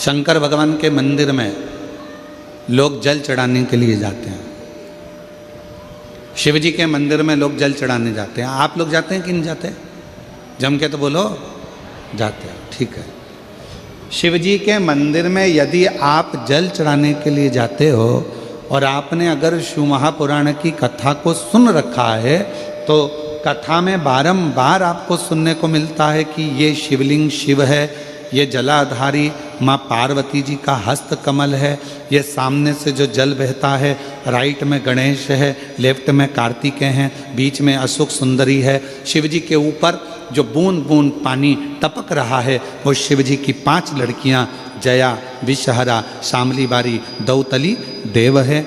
शंकर भगवान के मंदिर में लोग जल चढ़ाने के लिए जाते हैं। शिव जी के मंदिर में लोग जल चढ़ाने जाते हैं। आप लोग जाते हैं कि नहीं जाते? जम के तो बोलो, जाते हैं। ठीक है। शिव जी के मंदिर में यदि आप जल चढ़ाने के लिए जाते हो और आपने अगर शिव महापुराण की कथा को सुन रखा है तो कथा में बारंबार आपको सुनने को मिलता है कि ये शिवलिंग शिव है, ये जलाधारी माँ पार्वती जी का हस्त कमल है, ये सामने से जो जल बहता है, राइट में गणेश है, लेफ्ट में कार्तिकेय हैं, बीच में अशोक सुंदरी है। शिव जी के ऊपर जो बूंद बूंद पानी टपक रहा है वो शिव जी की 5 लड़कियाँ जया, विषहरा, शामली बारी, दौतली, देव है।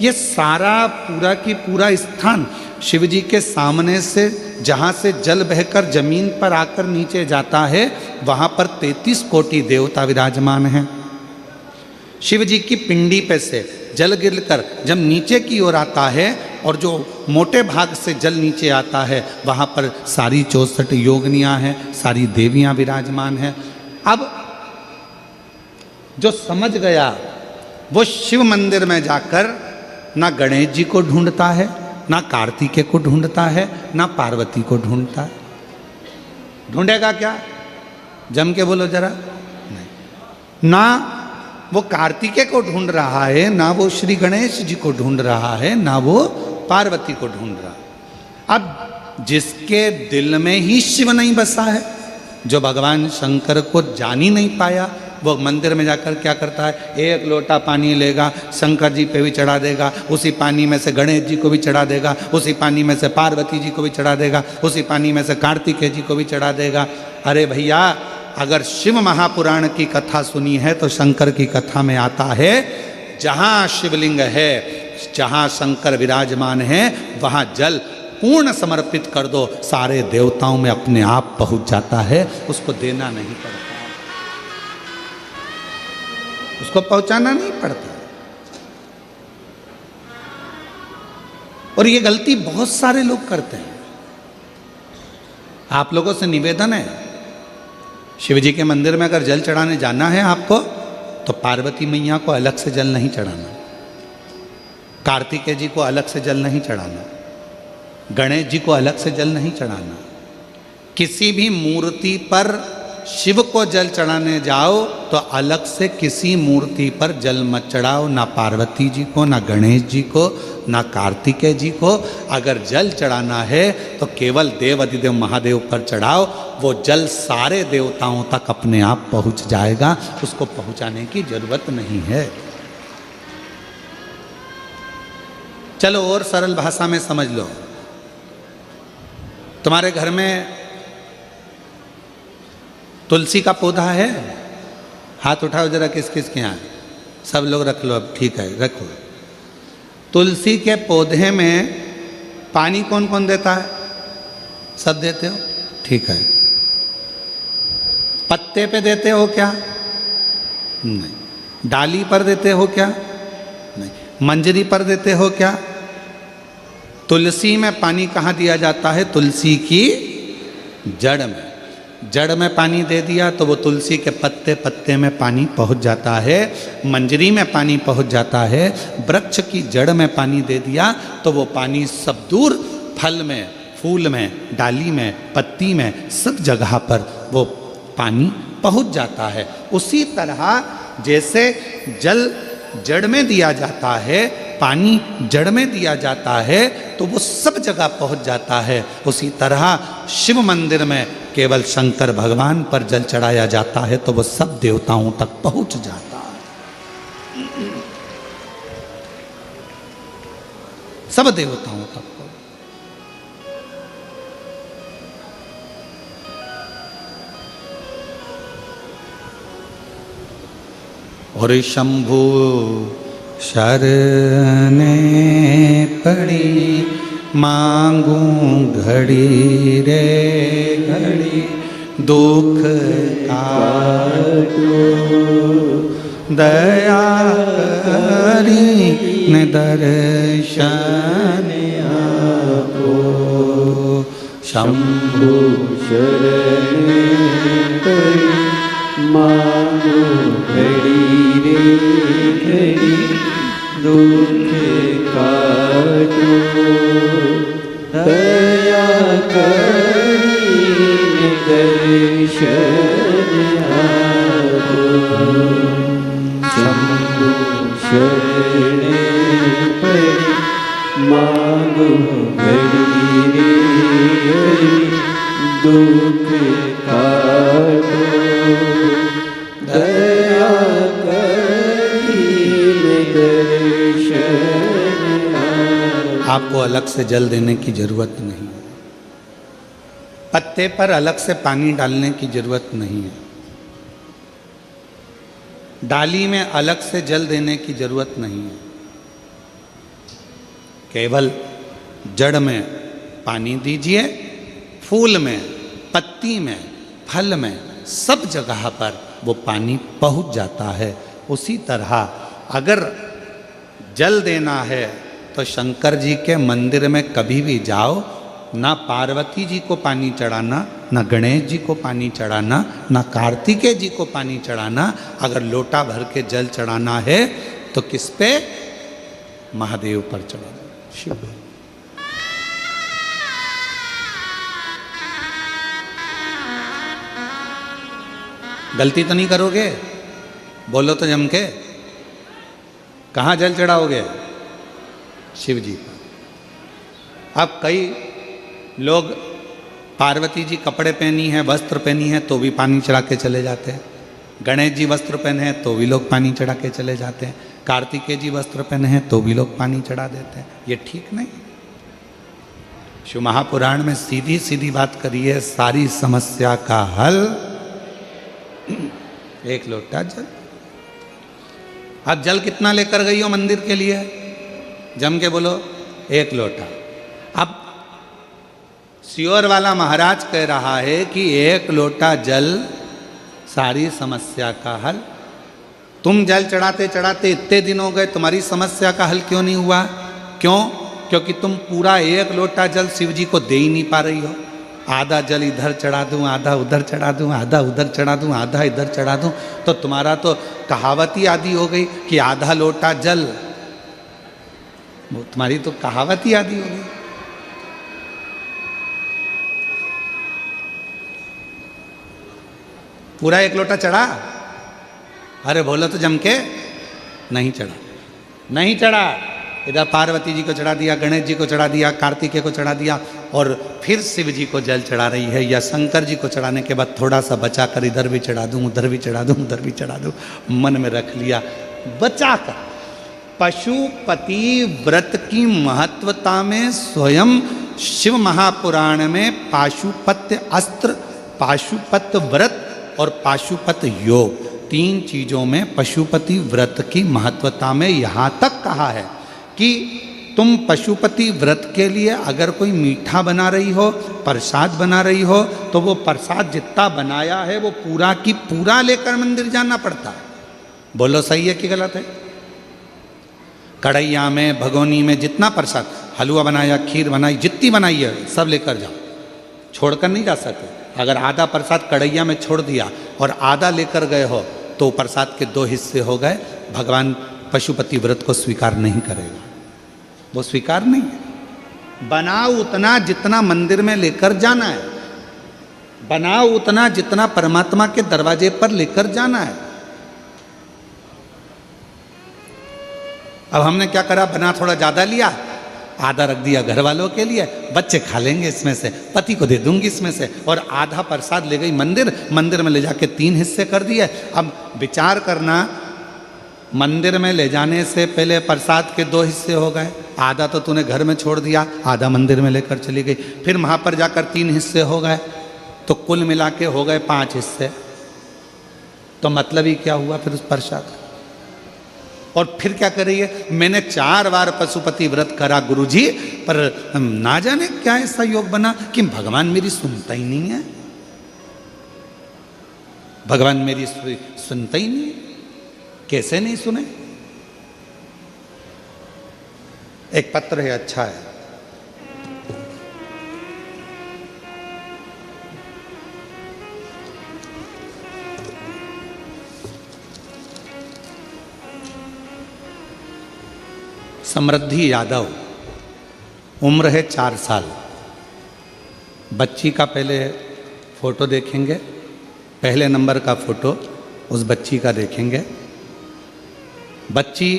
ये सारा पूरा की पूरा स्थान शिव जी के सामने से जहाँ से जल बहकर जमीन पर आकर नीचे जाता है वहाँ पर 33 कोटि देवता विराजमान हैं। शिव जी की पिंडी पे से जल गिरकर जब नीचे की ओर आता है और जो मोटे भाग से जल नीचे आता है वहाँ पर सारी 64 योगिनियाँ हैं, सारी देवियाँ विराजमान हैं। अब जो समझ गया वो शिव मंदिर में जाकर ना गणेश जी को ढूंढता है, ना कार्तिकेय को ढूंढता है, ना पार्वती को ढूंढता है। ढूंढेगा क्या? जम के बोलो जरा। नहीं, ना वो कार्तिकेय को ढूंढ रहा है, ना वो श्री गणेश जी को ढूंढ रहा है, ना वो पार्वती को ढूंढ रहा है। अब जिसके दिल में ही शिव नहीं बसा है, जो भगवान शंकर को जान ही नहीं पाया, वो मंदिर में जाकर क्या करता है? 1 लोटा पानी लेगा, शंकर जी पे भी चढ़ा देगा, उसी पानी में से गणेश जी को भी चढ़ा देगा, उसी पानी में से पार्वती जी को भी चढ़ा देगा, उसी पानी में से कार्तिकेय जी को भी चढ़ा देगा। अरे भैया, अगर शिव महापुराण की कथा सुनी है तो शंकर की कथा में आता है जहाँ शिवलिंग है, जहाँ शंकर विराजमान है, वहाँ जल पूर्ण समर्पित कर दो, सारे देवताओं में अपने आप पहुँच जाता है। उसको देना नहीं पड़ता, उसको पहुंचाना नहीं पड़ता। और ये गलती बहुत सारे लोग करते हैं। आप लोगों से निवेदन है, शिव जी के मंदिर में अगर जल चढ़ाने जाना है आपको तो पार्वती मैया को अलग से जल नहीं चढ़ाना, कार्तिकेय जी को अलग से जल नहीं चढ़ाना, गणेश जी को अलग से जल नहीं चढ़ाना। किसी भी मूर्ति पर शिव को जल चढ़ाने जाओ तो अलग से किसी मूर्ति पर जल मत चढ़ाओ, ना पार्वती जी को, ना गणेश जी को, ना कार्तिकेय जी को। अगर जल चढ़ाना है तो केवल देव अधिदेव महादेव पर चढ़ाओ, वो जल सारे देवताओं तक अपने आप पहुंच जाएगा, उसको पहुंचाने की जरूरत नहीं है। चलो और सरल भाषा में समझ लो। तुम्हारे घर में तुलसी का पौधा है? हाथ उठाओ जरा, किस किस के यहाँ? सब लोग रख लो। अब ठीक है, रखो। तुलसी के पौधे में पानी कौन कौन देता है? सब देते हो? ठीक है। पत्ते पे देते हो क्या? नहीं। डाली पर देते हो क्या? नहीं। मंजरी पर देते हो क्या? तुलसी में पानी कहाँ दिया जाता है? तुलसी की जड़ में। जड़ में पानी दे दिया तो वो तुलसी के पत्ते पत्ते में पानी पहुंच जाता है, मंजरी में पानी पहुंच जाता है। वृक्ष की जड़ में पानी दे दिया तो वो पानी सब दूर फल में, फूल में, डाली में, पत्ती में, सब जगह पर वो पानी पहुंच जाता है। उसी तरह जैसे जल जड़ में दिया जाता है, पानी जड़ में दिया जाता है तो वो सब जगह पहुंच जाता है। उसी तरह शिव मंदिर में केवल शंकर भगवान पर जल चढ़ाया जाता है तो वो सब देवताओं तक पहुंच जाता है, सब देवताओं तक। और शंभु शरणे पड़ी, मांगू घड़ी रे घड़ी, दुख काटो दया करी न दर्शन आपो। शंभु शरणे पड़ी, मांगो घड़ी रे घड़ी दुख काटो, दया करीने दर्शन आपो, शंभु शरण पड़ी मांगो घड़ी रे घड़ी दुख काटो, दया करीने दर्शन आपो। आपको अलग से जल देने की जरूरत नहीं है, पत्ते पर अलग से पानी डालने की जरूरत नहीं है, डाली में अलग से जल देने की जरूरत नहीं है। केवल जड़ में पानी दीजिए, फूल में, पत्ती में, फल में, सब जगह पर वो पानी पहुंच जाता है। उसी तरह अगर जल देना है तो शंकर जी के मंदिर में कभी भी जाओ, ना पार्वती जी को पानी चढ़ाना, ना गणेश जी को पानी चढ़ाना, ना कार्तिकेय जी को पानी चढ़ाना। अगर लोटा भर के जल चढ़ाना है तो किस पे? महादेव पर चढ़ाना, शिव पे। गलती तो नहीं करोगे? बोलो तो जम के। कहाँ जल चढ़ाओगे? शिव जी पर। अब कई लोग पार्वती जी कपड़े पहनी है, वस्त्र पहनी है, तो भी पानी चढ़ा के चले जाते हैं। गणेश जी वस्त्र पहने हैं तो भी लोग पानी चढ़ा के चले जाते हैं। कार्तिकेय जी वस्त्र पहने हैं तो भी लोग पानी चढ़ा देते हैं। ये ठीक नहीं। शिव महापुराण में सीधी सीधी बात करी है, सारी समस्या का हल एक लोटा जल। अब जल कितना लेकर गई हो मंदिर के लिए? जम के बोलो, एक लोटा। अब सियोर वाला महाराज कह रहा है कि एक लोटा जल सारी समस्या का हल। तुम जल चढ़ाते चढ़ाते इतने दिन हो गए, तुम्हारी समस्या का हल क्यों नहीं हुआ? क्यों? क्योंकि तुम पूरा एक लोटा जल शिव जी को दे ही नहीं पा रही हो। आधा जल इधर चढ़ा दूं, आधा उधर चढ़ा दूं, आधा उधर चढ़ा दूं, आधा इधर चढ़ा दूं, तो तुम्हारा तो कहावत ही आदि हो गई कि आधा लोटा जल। वो तुम्हारी तो कहावत ही आदि हो गई। पूरा एक लोटा चढ़ा? अरे बोलो तो जम के। नहीं चढ़ा, नहीं चढ़ा। इधर पार्वती जी को चढ़ा दिया, गणेश जी को चढ़ा दिया, कार्तिकेय को चढ़ा दिया, और फिर शिव जी को जल चढ़ा रही है। या शंकर जी को चढ़ाने के बाद थोड़ा सा बचा कर इधर भी चढ़ा दूं, उधर भी चढ़ा दूं, उधर भी चढ़ा दूं, मन में रख लिया बचा कर। पशुपति व्रत की महत्वता में स्वयं शिव महापुराण में पाशुपत्य अस्त्र, पाशुपत व्रत और पाशुपत योग, तीन चीजों में पशुपति व्रत की महत्वता में यहां तक कहा है कि तुम पशुपति व्रत के लिए अगर कोई मीठा बना रही हो, प्रसाद बना रही हो, तो वो प्रसाद जितना बनाया है वो पूरा की पूरा लेकर मंदिर जाना पड़ता है। बोलो सही है कि गलत है? कढ़ैया में, भगोनी में जितना प्रसाद, हलवा बनाया, खीर बनाई, जितनी बनाई है सब लेकर जाओ, छोड़कर नहीं जा सकते। अगर आधा प्रसाद कढ़ैया में छोड़ दिया और आधा लेकर गए हो तो प्रसाद के दो हिस्से हो गए। भगवान पशुपति व्रत को स्वीकार नहीं करेगा, वो स्वीकार नहीं है। बनाओ उतना जितना मंदिर में लेकर जाना है, बनाओ उतना जितना परमात्मा के दरवाजे पर लेकर जाना है। अब हमने क्या करा, बना थोड़ा ज़्यादा लिया, आधा रख दिया घर वालों के लिए, बच्चे खा लेंगे इसमें से, पति को दे दूंगी इसमें से, और आधा प्रसाद ले गई मंदिर, मंदिर में ले जाके 3 हिस्से कर दिए। अब विचार करना, मंदिर में ले जाने से पहले प्रसाद के 2 हिस्से हो गए, आधा तो तूने घर में छोड़ दिया, आधा मंदिर में लेकर चली गई, फिर वहाँ पर जाकर 3 हिस्से हो गए, तो कुल मिला के हो गए 5 हिस्से। तो मतलब ही क्या हुआ फिर उस प्रसाद? और फिर क्या कर रही है, मैंने 4 बार पशुपति व्रत करा गुरुजी, पर ना जाने क्या ऐसा योग बना कि भगवान मेरी सुनता ही नहीं है, भगवान मेरी सुनता ही नहीं। कैसे नहीं सुने? एक पत्र है, अच्छा है, समृद्धि यादव, उम्र है 4 साल। बच्ची का पहले फ़ोटो देखेंगे, पहले नंबर का फ़ोटो उस बच्ची का देखेंगे। बच्ची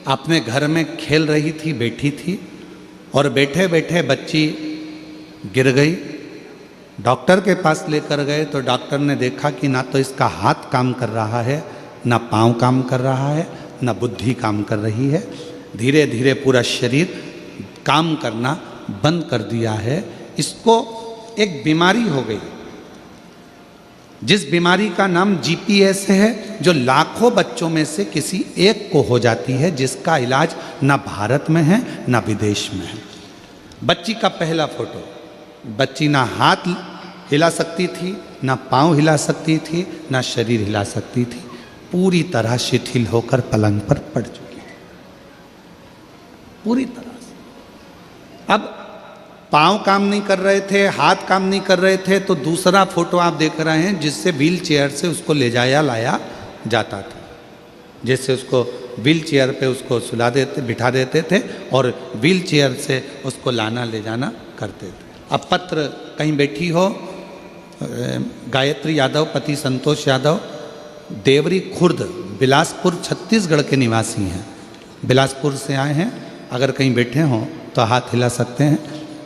अपने घर में खेल रही थी, बैठी थी, और बैठे बैठे बच्ची गिर गई। डॉक्टर के पास लेकर गए तो डॉक्टर ने देखा कि ना तो इसका हाथ काम कर रहा है, ना पाँव काम कर रहा है, ना बुद्धि काम कर रही है। धीरे धीरे पूरा शरीर काम करना बंद कर दिया है। इसको एक बीमारी हो गई, जिस बीमारी का नाम GPS है, जो लाखों बच्चों में से किसी एक को हो जाती है, जिसका इलाज ना भारत में है ना विदेश में है। बच्ची का पहला फोटो, बच्ची ना हाथ हिला सकती थी, ना पाँव हिला सकती थी, ना शरीर हिला सकती थी, पूरी तरह शिथिल होकर पलंग पर पड़ चुकी थी, पूरी तरह से। अब पाँव काम नहीं कर रहे थे, हाथ काम नहीं कर रहे थे, तो दूसरा फोटो आप देख रहे हैं जिससे व्हील चेयर से उसको ले जाया लाया जाता था। जैसे उसको व्हील चेयर पे उसको सुला देते, बिठा देते थे और व्हील चेयर से उसको लाना ले जाना करते थे। अब पत्र कहीं बैठी हो, गायत्री यादव पति संतोष यादव, देवरी खुर्द, बिलासपुर छत्तीसगढ़ के निवासी हैं। बिलासपुर से आए हैं। अगर कहीं बैठे हों तो हाथ हिला सकते हैं,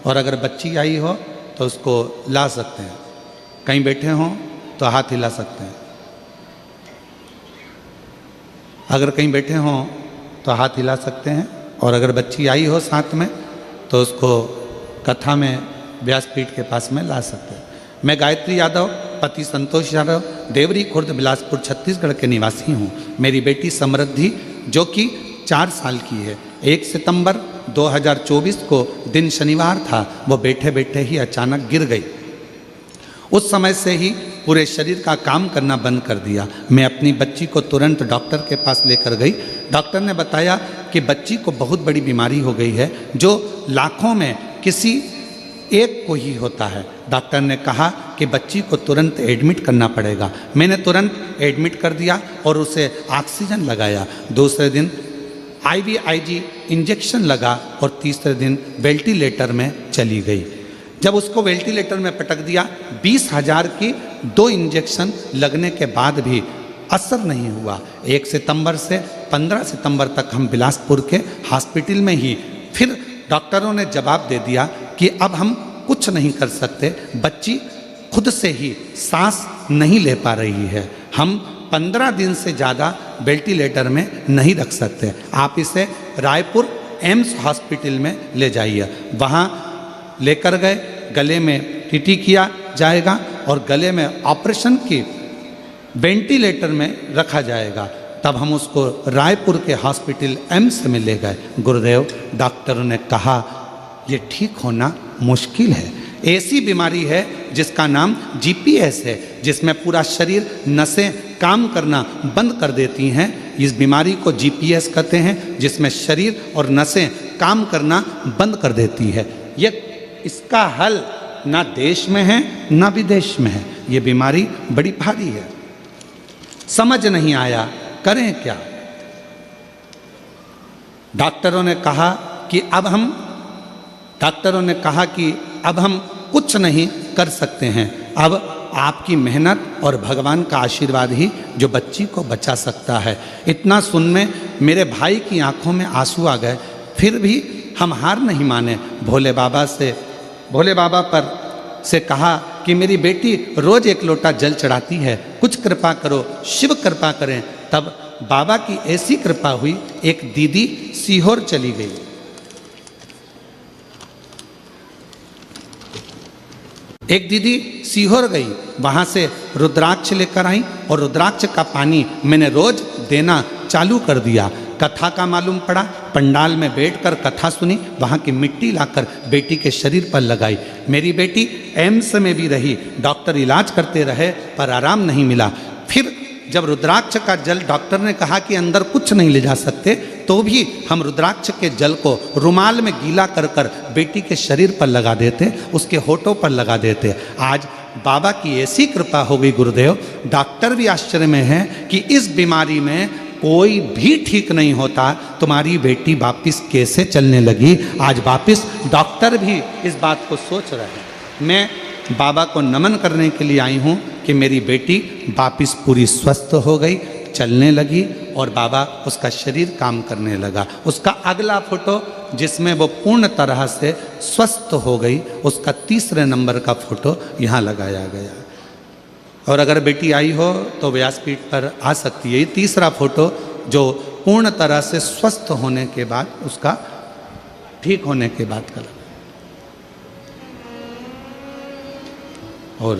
और अगर बच्ची आई हो तो उसको ला सकते हैं। कहीं बैठे हों तो हाथ हिला सकते हैं। अगर कहीं बैठे हों तो हाथ हिला सकते हैं, और अगर बच्ची आई हो साथ में तो उसको कथा में व्यासपीठ के पास में ला सकते हैं। मैं गायत्री यादव पति संतोष यादव, देवरी खुर्द, बिलासपुर छत्तीसगढ़ के निवासी हूँ। मेरी बेटी समृद्धि जो कि 4 साल की है, 1 सितंबर 2024 को दिन शनिवार था, वो बैठे बैठे ही अचानक गिर गई। उस समय से ही पूरे शरीर का काम करना बंद कर दिया। मैं अपनी बच्ची को तुरंत डॉक्टर के पास लेकर गई। डॉक्टर ने बताया कि बच्ची को बहुत बड़ी बीमारी हो गई है, जो लाखों में किसी एक को ही होता है। डॉक्टर ने कहा कि बच्ची को तुरंत एडमिट करना पड़ेगा। मैंने तुरंत एडमिट कर दिया और उसे ऑक्सीजन लगाया। दूसरे दिन IVIG इंजेक्शन लगा और तीसरे दिन वेंटिलेटर में चली गई। जब उसको वेंटिलेटर में पटक दिया, 20,000 की 2 इंजेक्शन लगने के बाद भी असर नहीं हुआ। 1 सितंबर से 15 सितंबर तक हम बिलासपुर के हॉस्पिटल में ही, फिर डॉक्टरों ने जवाब दे दिया कि अब हम कुछ नहीं कर सकते, बच्ची खुद से ही सांस नहीं ले पा रही है, हम 15 दिन से ज़्यादा वेंटिलेटर में नहीं रख सकते, आप इसे रायपुर एम्स हॉस्पिटल में ले जाइए। वहाँ लेकर गए, गले में टीटी किया जाएगा और गले में ऑपरेशन की वेंटिलेटर में रखा जाएगा। तब हम उसको रायपुर के हॉस्पिटल एम्स में ले गए। गुरुदेव, डॉक्टरों ने कहा ये ठीक होना मुश्किल है, ऐसी बीमारी है जिसका नाम GPS है, जिसमें पूरा शरीर नसें काम करना बंद कर देती हैं। इस बीमारी को GPS कहते हैं, जिसमें शरीर और नसें काम करना बंद कर देती है। ये इसका हल ना देश में है ना विदेश में है। ये बीमारी बड़ी भारी है, समझ नहीं आया करें क्या। डॉक्टरों ने कहा कि अब हम कुछ नहीं कर सकते हैं। अब आपकी मेहनत और भगवान का आशीर्वाद ही जो बच्ची को बचा सकता है। इतना सुन में मेरे भाई की आंखों में आंसू आ गए। फिर भी हम हार नहीं माने। भोले बाबा पर से कहा कि मेरी बेटी रोज 1 लोटा जल चढ़ाती है, कुछ कृपा करो, शिव कृपा करें। तब बाबा की ऐसी कृपा हुई, एक दीदी सीहोर चली गई। एक दीदी सीहोर गई, वहाँ से रुद्राक्ष लेकर आई और रुद्राक्ष का पानी मैंने रोज देना चालू कर दिया। कथा का मालूम पड़ा, पंडाल में बैठकर कथा सुनी, वहाँ की मिट्टी लाकर बेटी के शरीर पर लगाई। मेरी बेटी एम्स में भी रही, डॉक्टर इलाज करते रहे पर आराम नहीं मिला। फिर जब रुद्राक्ष का जल, डॉक्टर ने कहा कि अंदर कुछ नहीं ले जा सकते, तो भी हम रुद्राक्ष के जल को रुमाल में गीला कर कर बेटी के शरीर पर लगा देते, उसके होठों पर लगा देते। आज बाबा की ऐसी कृपा हो गई गुरुदेव, डॉक्टर भी आश्चर्य में हैं कि इस बीमारी में कोई भी ठीक नहीं होता, तुम्हारी बेटी वापिस कैसे चलने लगी। आज वापिस डॉक्टर भी इस बात को सोच रहे हैं। मैं बाबा को नमन करने के लिए आई हूँ कि मेरी बेटी वापिस पूरी स्वस्थ हो गई, चलने लगी और बाबा उसका शरीर काम करने लगा। उसका अगला फोटो जिसमें वो पूर्ण तरह से स्वस्थ हो गई, उसका तीसरे नंबर का फोटो यहाँ लगाया गया। और अगर बेटी आई हो तो व्यासपीठ पर आ सकती है। ये तीसरा फोटो जो पूर्ण तरह से स्वस्थ होने के बाद, उसका ठीक होने के बाद का लगा। और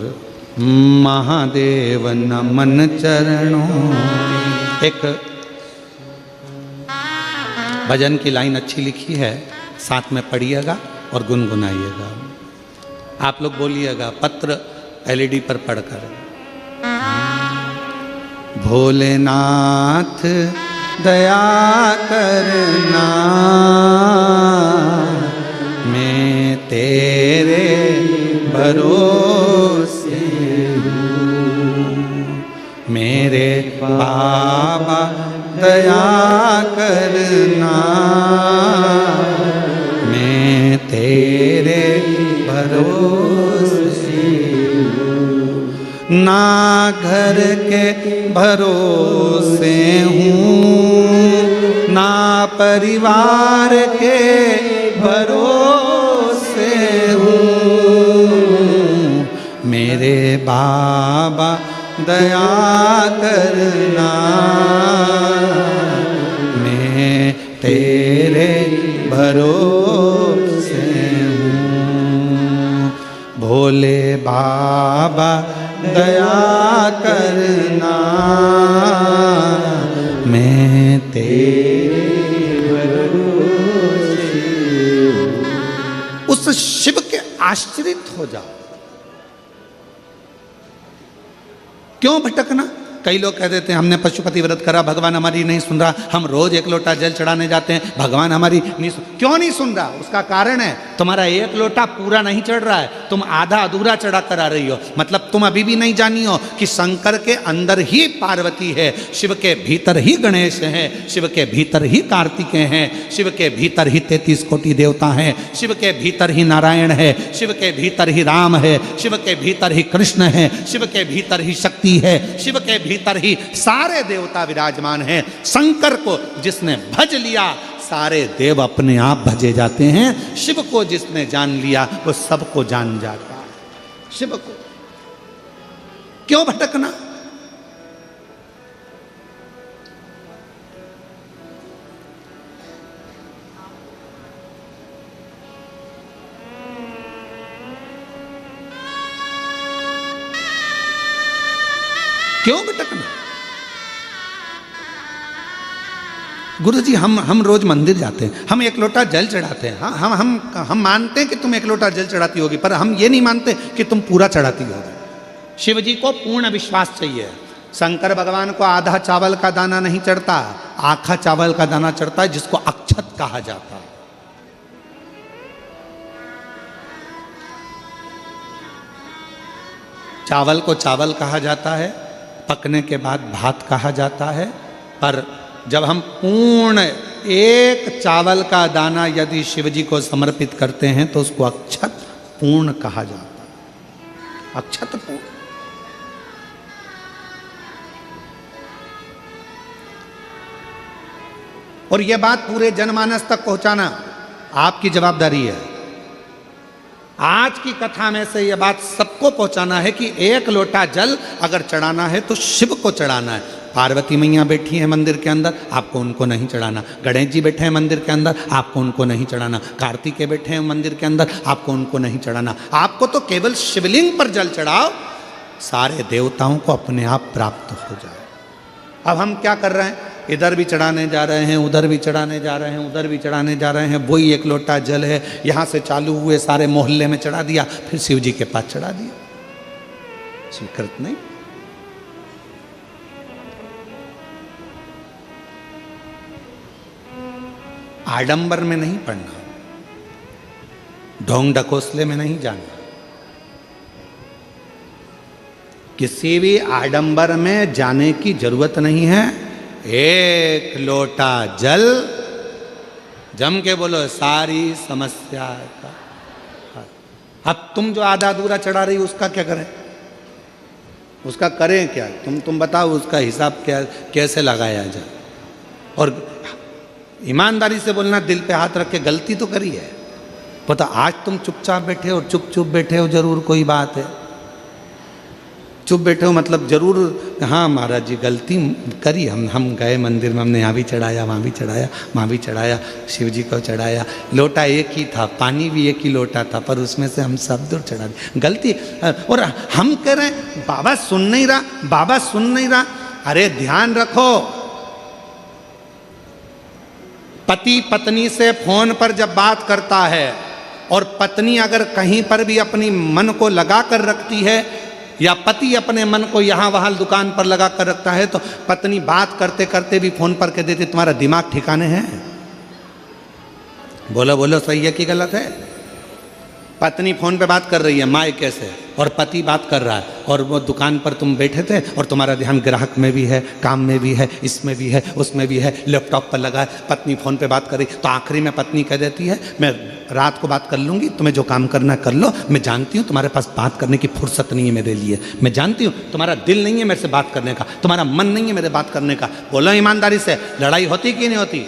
महादेव नमन चरणों, एक भजन की लाइन अच्छी लिखी है, साथ में पढ़िएगा और गुनगुनाइएगा। आप लोग बोलिएगा पत्र एलईडी पर पढ़कर। भोलेनाथ दया करना, मैं तेरे भरोसे हूँ। मेरे बाबा दया करना, मैं तेरे भरोसे हूँ। ना घर के भरोसे हूँ, ना परिवार के भरोसे हूँ। मेरे बाबा दया करना, मैं तेरे भरोसे हूँ। भोले बाबा दया करना, मैं तेरे भरोसे हूँ। उस शिव के आश्रित हो जाओ। क्यों भटकना? कई लोग कह देते हैं हमने पशुपति व्रत करा, भगवान हमारी नहीं सुन रहा, हम रोज 1 लोटा जल चढ़ाने जाते हैं, भगवान हमारी नहीं सुन। क्यों नहीं सुन रहा? उसका कारण है तुम्हारा 1 लोटा पूरा नहीं चढ़ रहा है, तुम आधा अधूरा चढ़ा कर आ रही हो। मतलब तुम अभी भी नहीं जानी हो कि शंकर के अंदर ही पार्वती है, शिव के भीतर ही गणेश है, शिव के भीतर ही कार्तिकेय हैं, शिव के भीतर ही 33 कोटि देवता हैं, शिव के भीतर ही नारायण है, शिव के भीतर ही राम है, शिव के भीतर ही कृष्ण है, शिव के भीतर ही शक्ति है, शिव के भीतर ही सारे देवता विराजमान हैं। शंकर को जिसने भज लिया, सारे देव अपने आप भजे जाते हैं। शिव को जिसने जान लिया, वो सबको जान जाता है। शिव को क्यों भटकना? क्यों भटकना? गुरु जी हम रोज मंदिर जाते हैं, हम 1 लोटा जल चढ़ाते हैं। हाँ, हम मानते हैं कि तुम 1 लोटा जल चढ़ाती होगी, पर हम ये नहीं मानते कि तुम पूरा चढ़ाती होगी। शिव जी को पूर्ण विश्वास चाहिए। शंकर भगवान को आधा चावल का दाना नहीं चढ़ता, आखा चावल का दाना चढ़ता है, जिसको अक्षत कहा जाता है। चावल को चावल कहा जाता है, पकने के बाद भात कहा जाता है। पर जब हम पूर्ण 1 चावल का दाना यदि शिव जी को समर्पित करते हैं तो उसको अक्षत पूर्ण कहा जाता है। अक्षत पूर्ण। और यह बात पूरे जनमानस तक पहुंचाना आपकी जवाबदारी है। आज की कथा में से यह बात सबको पहुंचाना है कि 1 लोटा जल अगर चढ़ाना है तो शिव को चढ़ाना है। पार्वती मैया बैठी है मंदिर के अंदर, आपको उनको नहीं चढ़ाना। गणेश जी बैठे हैं मंदिर के अंदर, आपको उनको नहीं चढ़ाना। कार्तिकेय बैठे हैं मंदिर के अंदर, आपको उनको नहीं चढ़ाना। आपको तो केवल शिवलिंग पर जल चढ़ाओ, सारे देवताओं को अपने आप प्राप्त हो जाए। अब हम क्या कर रहे हैं? इधर भी चढ़ाने जा रहे हैं, उधर भी चढ़ाने जा रहे हैं, उधर भी चढ़ाने जा रहे हैं। वही 1 लोटा जल है, यहाँ से चालू हुए सारे मोहल्ले में चढ़ा दिया, फिर शिव जी के पास चढ़ा दिया। स्वीकृत नहीं। आडंबर में नहीं पड़ना, ढोंग ढकोसले में नहीं जाना। किसी भी आडंबर में जाने की जरूरत नहीं है। एक लोटा जल, जम के बोलो, सारी समस्या का। अब तुम जो आधा अधूरा चढ़ा रही हो उसका क्या करें, उसका करें क्या? तुम बताओ उसका हिसाब क्या, कैसे लगाया जाए? और ईमानदारी से बोलना, दिल पे हाथ रख के, गलती तो करी है, पता आज तुम चुपचाप बैठे हो, चुप बैठे हो, जरूर कोई बात है। चुप बैठे हो मतलब जरूर, हाँ महाराज जी गलती करी, हम गए मंदिर में, हमने यहाँ भी चढ़ाया, वहाँ भी चढ़ाया, वहाँ भी चढ़ाया, शिव जी को चढ़ाया, लोटा एक ही था, पानी भी एक ही लोटा था, पर उसमें से हम सब दूर चढ़ा दिए, गलती। और हम कह रहे हैं बाबा सुन नहीं रहा, बाबा सुन नहीं रहा। अरे ध्यान रखो, पति पत्नी से फोन पर जब बात करता है और पत्नी अगर कहीं पर भी अपनी मन को लगा कर रखती है, या पति अपने मन को यहाँ वहाँ दुकान पर लगा कर रखता है, तो पत्नी बात करते करते भी फोन पर कह देती, तुम्हारा दिमाग ठिकाने है? बोलो बोलो, सही है कि गलत है? पत्नी फोन पे बात कर रही है मायके से, और पति बात कर रहा है, और वो दुकान पर तुम बैठे थे और तुम्हारा ध्यान ग्राहक में भी है, काम में भी है, इसमें भी है, उसमें भी है, लैपटॉप पर लगा है, पत्नी फोन पे बात कर रही, तो आखिरी में पत्नी कह देती है, मैं रात को बात कर लूँगी, तुम्हें जो काम करना कर लो, मैं जानती हूँ तुम्हारे पास बात करने की फुर्सत नहीं है मेरे लिए, मैं जानती हूँ तुम्हारा दिल नहीं है मेरे से बात करने का, तुम्हारा मन नहीं है मेरे बात करने का। बोलो ईमानदारी से, लड़ाई होती कि नहीं होती?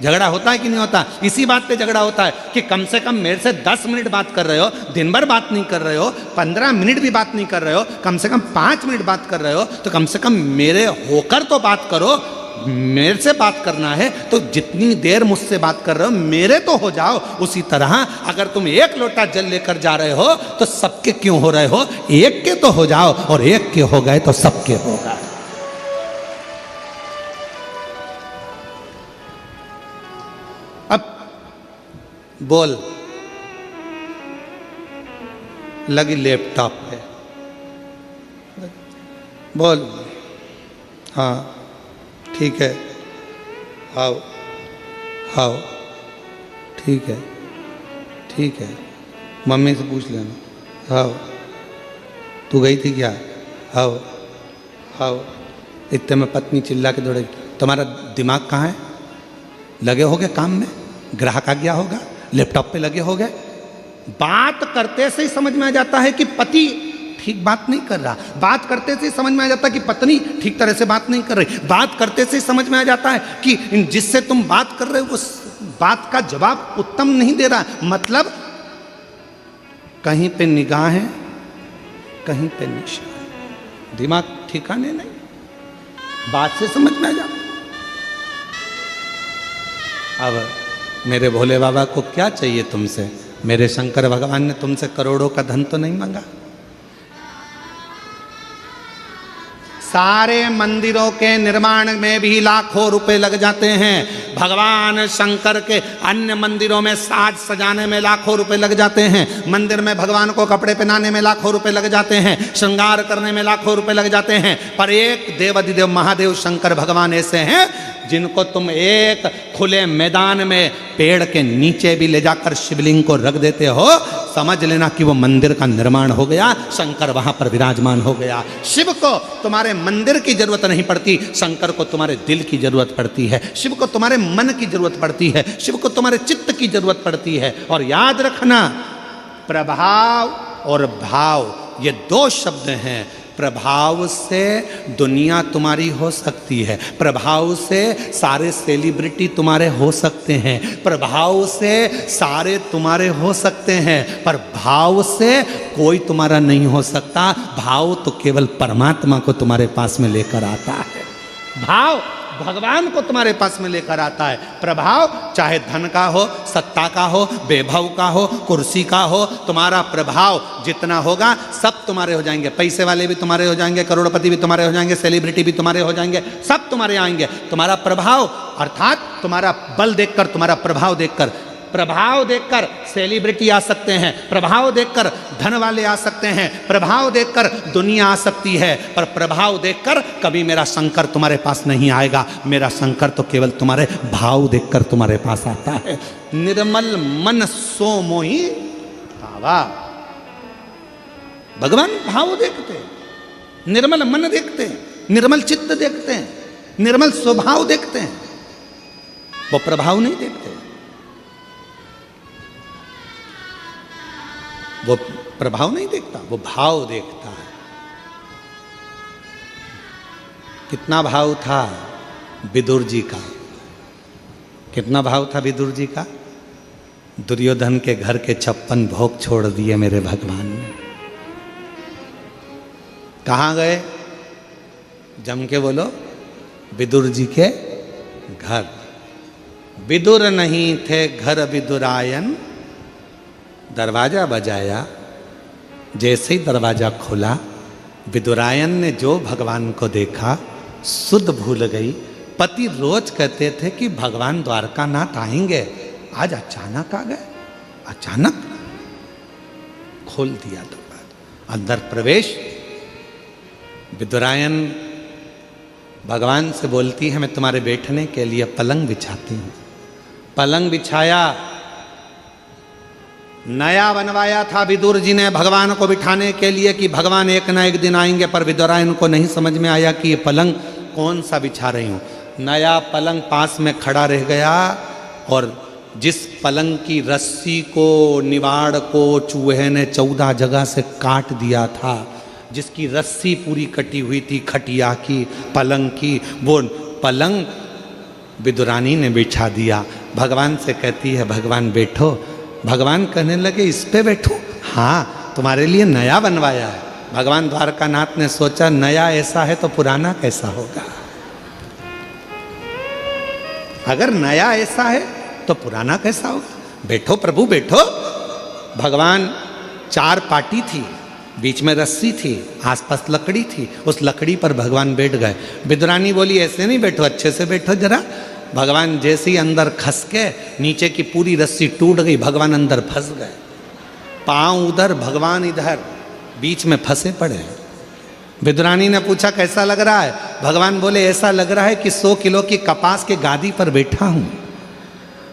झगड़ा होता है कि नहीं होता? इसी बात पे झगड़ा होता है कि कम से कम मेरे से 10 मिनट बात कर रहे हो, दिन भर बात नहीं कर रहे हो, 15 मिनट भी बात नहीं कर रहे हो, कम से कम 5 मिनट बात कर रहे हो, तो कम से कम मेरे होकर तो बात करो। मेरे से बात करना है तो जितनी देर मुझसे बात कर रहे हो मेरे तो हो जाओ। उसी तरह अगर तुम एक लोटा जल लेकर जा रहे हो तो सबके क्यों हो रहे हो? एक के तो हो जाओ, और एक के हो गए तो सबके हो गए। अब बोल, लगी लैपटॉप पे, बोल, हाँ ठीक है, आओ आओ, ठीक है ठीक है, मम्मी से पूछ लेना, आओ, तू गई थी क्या, आओ आओ। इतने में पत्नी चिल्ला के दौड़ेगी, तुम्हारा दिमाग कहाँ है? लगे होगे काम में, ग्राहक आ गया होगा, लैपटॉप पे लगे होगे। बात करते से ही समझ में आ जाता है कि पति ठीक बात नहीं कर रहा, बात करते से समझ में आ जाता है कि पत्नी ठीक तरह से बात नहीं कर रही, बात करते से समझ में आ जाता है कि जिससे तुम बात कर रहे हो उस बात का जवाब उत्तम नहीं दे रहा। मतलब कहीं पे निगाह है, कहीं पे निशान, दिमाग ठिकाने नहीं, बात से समझ में आ जाता। अब मेरे भोले बाबा को क्या चाहिए तुमसे? मेरे शंकर भगवान ने तुमसे करोड़ों का धन तो नहीं मांगा। सारे मंदिरों के निर्माण में भी लाखों रुपए लग जाते हैं, भगवान शंकर के अन्य मंदिरों में साज सजाने में लाखों रुपए लग जाते हैं, मंदिर में भगवान को कपड़े पहनाने में लाखों रुपए लग जाते हैं, श्रृंगार करने में लाखों रुपए लग जाते हैं। पर एक देवाधिदेव महादेव शंकर भगवान ऐसे हैं जिनको तुम एक खुले मैदान में पेड़ के नीचे भी ले जाकर शिवलिंग को रख देते हो, समझ लेना कि वो मंदिर का निर्माण हो गया, शंकर वहां पर विराजमान हो गया। शिव को तुम्हारे मंदिर की जरूरत नहीं पड़ती, शंकर को तुम्हारे दिल की जरूरत पड़ती है, शिव को तुम्हारे मन की जरूरत पड़ती है, शिव को तुम्हारे चित्त की जरूरत पड़ती है। और याद रखना, प्रभाव और भाव ये दो शब्द हैं। प्रभाव से दुनिया तुम्हारी हो सकती है, प्रभाव से सारे सेलिब्रिटी तुम्हारे हो सकते हैं, प्रभाव से सारे तुम्हारे हो सकते हैं, पर भाव से कोई तुम्हारा नहीं हो सकता। भाव तो केवल परमात्मा को तुम्हारे पास में लेकर आता है, भाव भगवान को तुम्हारे पास में लेकर आता है। प्रभाव चाहे धन का हो, सत्ता का हो, वैभव का हो, कुर्सी का हो, तुम्हारा प्रभाव जितना होगा सब तुम्हारे हो जाएंगे। पैसे वाले भी तुम्हारे हो जाएंगे, करोड़पति भी तुम्हारे हो जाएंगे, सेलिब्रिटी भी तुम्हारे हो जाएंगे, सब तुम्हारे आएंगे। तुम्हारा प्रभाव अर्थात तुम्हारा बल देखकर, तुम्हारा प्रभाव देखकर, प्रभाव देखकर सेलिब्रिटी आ सकते हैं, प्रभाव देखकर धन वाले आ सकते हैं, प्रभाव देखकर दुनिया आ सकती है, पर प्रभाव देखकर कभी मेरा शंकर तुम्हारे पास नहीं आएगा। मेरा शंकर तो केवल तुम्हारे भाव देखकर तुम्हारे पास आता है। निर्मल मन सो मोहि भावा, भगवान भाव देखते हैं, निर्मल मन देखते हैं, निर्मल चित्त देखते हैं। निर्मल स्वभाव देखते हैं, वो प्रभाव नहीं देखते। वो प्रभाव नहीं देखता, वो भाव देखता है। कितना भाव था विदुर जी का, कितना भाव था विदुर जी का। दुर्योधन के घर के 56 भोग छोड़ दिए मेरे भगवान ने। कहाँ गए? जम के बोलो, विदुर जी के घर। विदुर नहीं थे घर विदुरायन, दरवाजा बजाया, जैसे ही दरवाजा खोला, विदुरायन ने जो भगवान को देखा सुध भूल गई। पति रोज कहते थे कि भगवान द्वारकानाथ आएंगे, आज अचानक आ गए। अचानक खोल दिया दरवाजा, अंदर प्रवेश। विदुरायन भगवान से बोलती है, मैं तुम्हारे बैठने के लिए पलंग बिछाती हूँ। पलंग बिछाया, नया बनवाया था विदुर जी ने भगवान को बिठाने के लिए कि भगवान एक ना एक दिन आएंगे, पर विदुरायन को नहीं समझ में आया कि ये पलंग कौन सा बिछा रही हूँ। नया पलंग पास में खड़ा रह गया, और जिस पलंग की रस्सी को, निवाड़ को चूहे ने 14 जगह से काट दिया था, जिसकी रस्सी पूरी कटी हुई थी खटिया की, पलंग की, वो पलंग विदुरानी ने बिछा दिया। भगवान से कहती है, भगवान बैठो। भगवान कहने लगे, इस पे बैठो? हाँ, तुम्हारे लिए नया बनवाया है। भगवान द्वारकानाथ ने सोचा, नया ऐसा है तो पुराना कैसा होगा। अगर नया ऐसा है तो पुराना कैसा होगा। बैठो प्रभु बैठो। भगवान 4 पाटी थी, बीच में रस्सी थी, आसपास लकड़ी थी, उस लकड़ी पर भगवान बैठ गए। विदुरानी बोली, ऐसे नहीं बैठो, अच्छे से बैठो जरा। भगवान जैसे ही अंदर खस के, नीचे की पूरी रस्सी टूट गई, भगवान अंदर फंस गए। पांव उधर, भगवान इधर, बीच में फंसे पड़े। विदुरानी ने पूछा, कैसा लग रहा है? भगवान बोले, ऐसा लग रहा है कि 100 किलो की कपास के गादी पर बैठा हूं।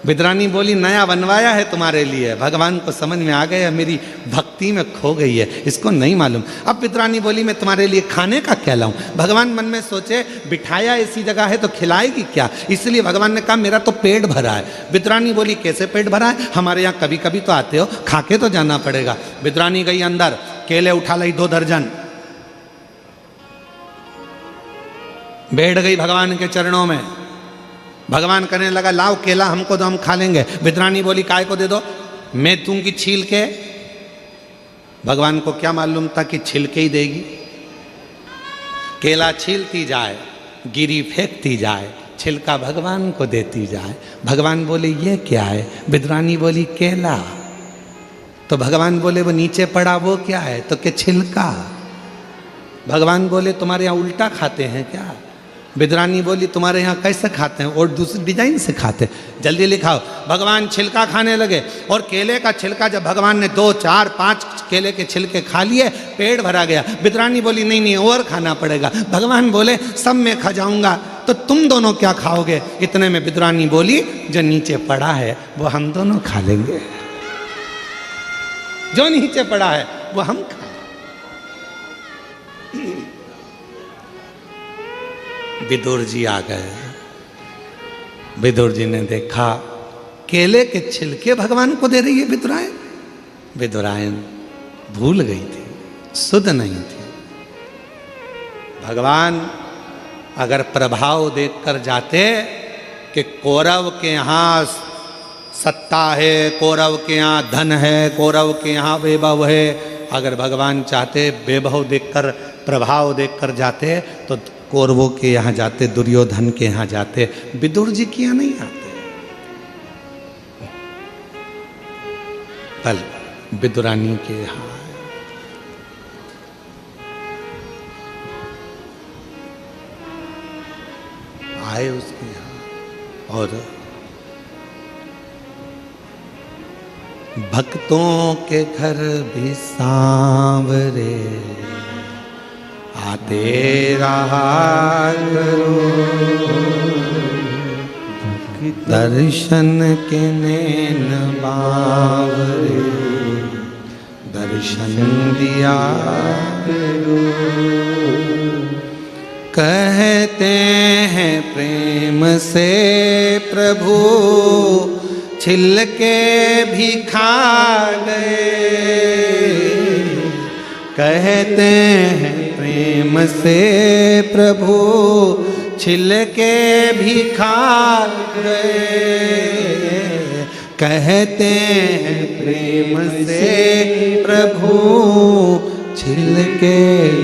विदुरानी बोली, नया बनवाया है तुम्हारे लिए। भगवान को समझ में आ गया, मेरी भक्ति में खो गई है, इसको नहीं मालूम। अब विदुरानी बोली, मैं तुम्हारे लिए खाने का क्या लाऊं? भगवान मन में सोचे, बिठाया ऐसी जगह है तो खिलाएगी क्या, इसलिए भगवान ने कहा, मेरा तो पेट भरा है। विदुरानी बोली, कैसे पेट भरा है? हमारे यहाँ कभी कभी तो आते हो, खा के तो जाना पड़ेगा। विदुरानी गई अंदर, केले उठा लाई 2 दर्जन, बैठ गई भगवान के चरणों में। भगवान कहने लगा, लाओ केला हमको दो, हम खा लेंगे। विदुरानी बोली, काय को दे दो? मैं दूंगी छील के। भगवान को क्या मालूम था कि छिल के ही देगी। केला छीलती जाए, गिरी फेंकती जाए, छिलका भगवान को देती जाए। भगवान बोले, ये क्या है? विदुरानी बोली, केला। तो भगवान बोले, वो नीचे पड़ा वो क्या है? तो क्या छिलका। भगवान बोले, तुम्हारे यहाँ उल्टा खाते हैं क्या? विदुरानी बोली, तुम्हारे यहाँ कैसे खाते हैं? और दूसरी डिजाइन से खाते हैं, जल्दी लिखाओ। भगवान छिलका खाने लगे, और केले का छिलका जब भगवान ने 2, 4, 5 केले के छिलके खा लिए, पेट भरा गया। विदुरानी बोली, नहीं नहीं और खाना पड़ेगा। भगवान बोले, सब मैं खा जाऊंगा, तो तुम दोनों क्या खाओगे? इतने में विदुरानी बोली, जो नीचे पड़ा है वो हम दोनों खा लेंगे, जो नीचे पड़ा है वो हम खा। विदुर जी आ गए। विदुर जी ने देखा, केले के छिलके भगवान को दे रही है विदुरायन। विदुरायन भूल गई थी, सुध नहीं थी। भगवान अगर प्रभाव देखकर जाते कि कौरव के यहाँ सत्ता है, कौरव के यहाँ धन है, कौरव के यहाँ वैभव है, अगर भगवान चाहते वैभव देखकर, प्रभाव देखकर जाते, तो कौरवों के यहाँ जाते, दुर्योधन के यहाँ जाते, विदुर जी के यहाँ नहीं आते। कल विदुरानी के यहाँ आए, उसके यहाँ, और भक्तों के घर भी सांवरे आते रहा करो, दर्शन के नैन बावरे दर्शन दिया करो। कहते हैं प्रेम से प्रभु छिल के भी खा गए। कहते हैं प्रेम से प्रभु छिल के भी खा गए। कहते हैं प्रेम से प्रभु छिल के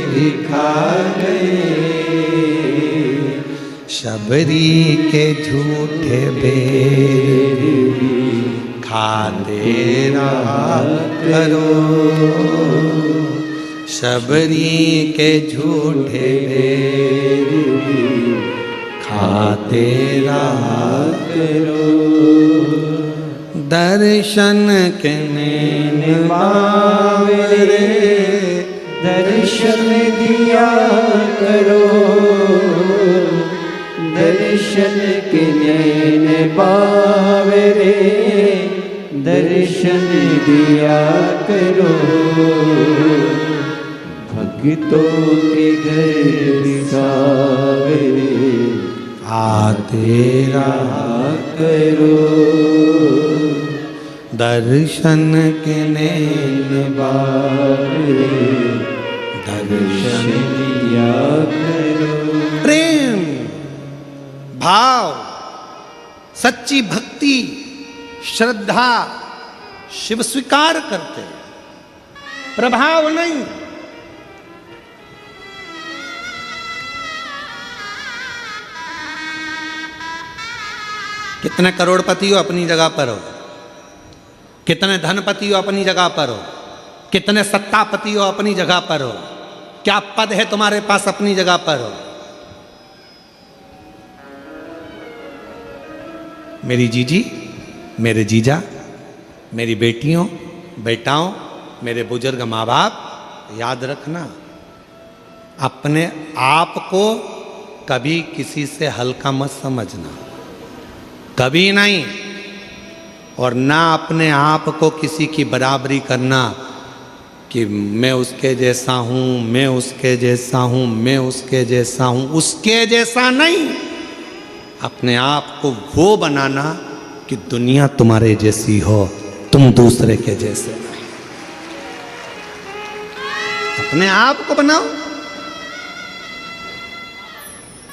भी खा गए। शबरी के झूठे बेर खाते रहा करो। शबरी के झूठे बेर खाते रहा करो। दर्शन के नैन बावरे दर्शन दिया करो। दर्शन के नैन बावरे दर्शन दिया करो। भक्तों के घर सावरे आते रहा करो। दर्शन के नैन बावरे दर्शन दिया करो। प्रेम भाव सच्ची भक्ति श्रद्धा शिव स्वीकार करते हैं, प्रभाव नहीं। कितने करोड़पति हो अपनी जगह पर हो, कितने धनपति हो अपनी जगह पर हो, कितने सत्तापति हो अपनी जगह पर हो, क्या पद है तुम्हारे पास अपनी जगह पर हो। मेरी जीजी, मेरे जीजा, मेरी बेटियों बेटाओं, मेरे बुजुर्ग माँ बाप, याद रखना अपने आप को कभी किसी से हल्का मत समझना, कभी नहीं। और ना अपने आप को किसी की बराबरी करना कि मैं उसके जैसा हूँ, मैं उसके जैसा हूँ, मैं उसके जैसा हूँ। उसके जैसा नहीं, अपने आप को वो बनाना कि दुनिया तुम्हारे जैसी हो, तुम दूसरे के जैसे नहीं। अपने आप को बनाओ।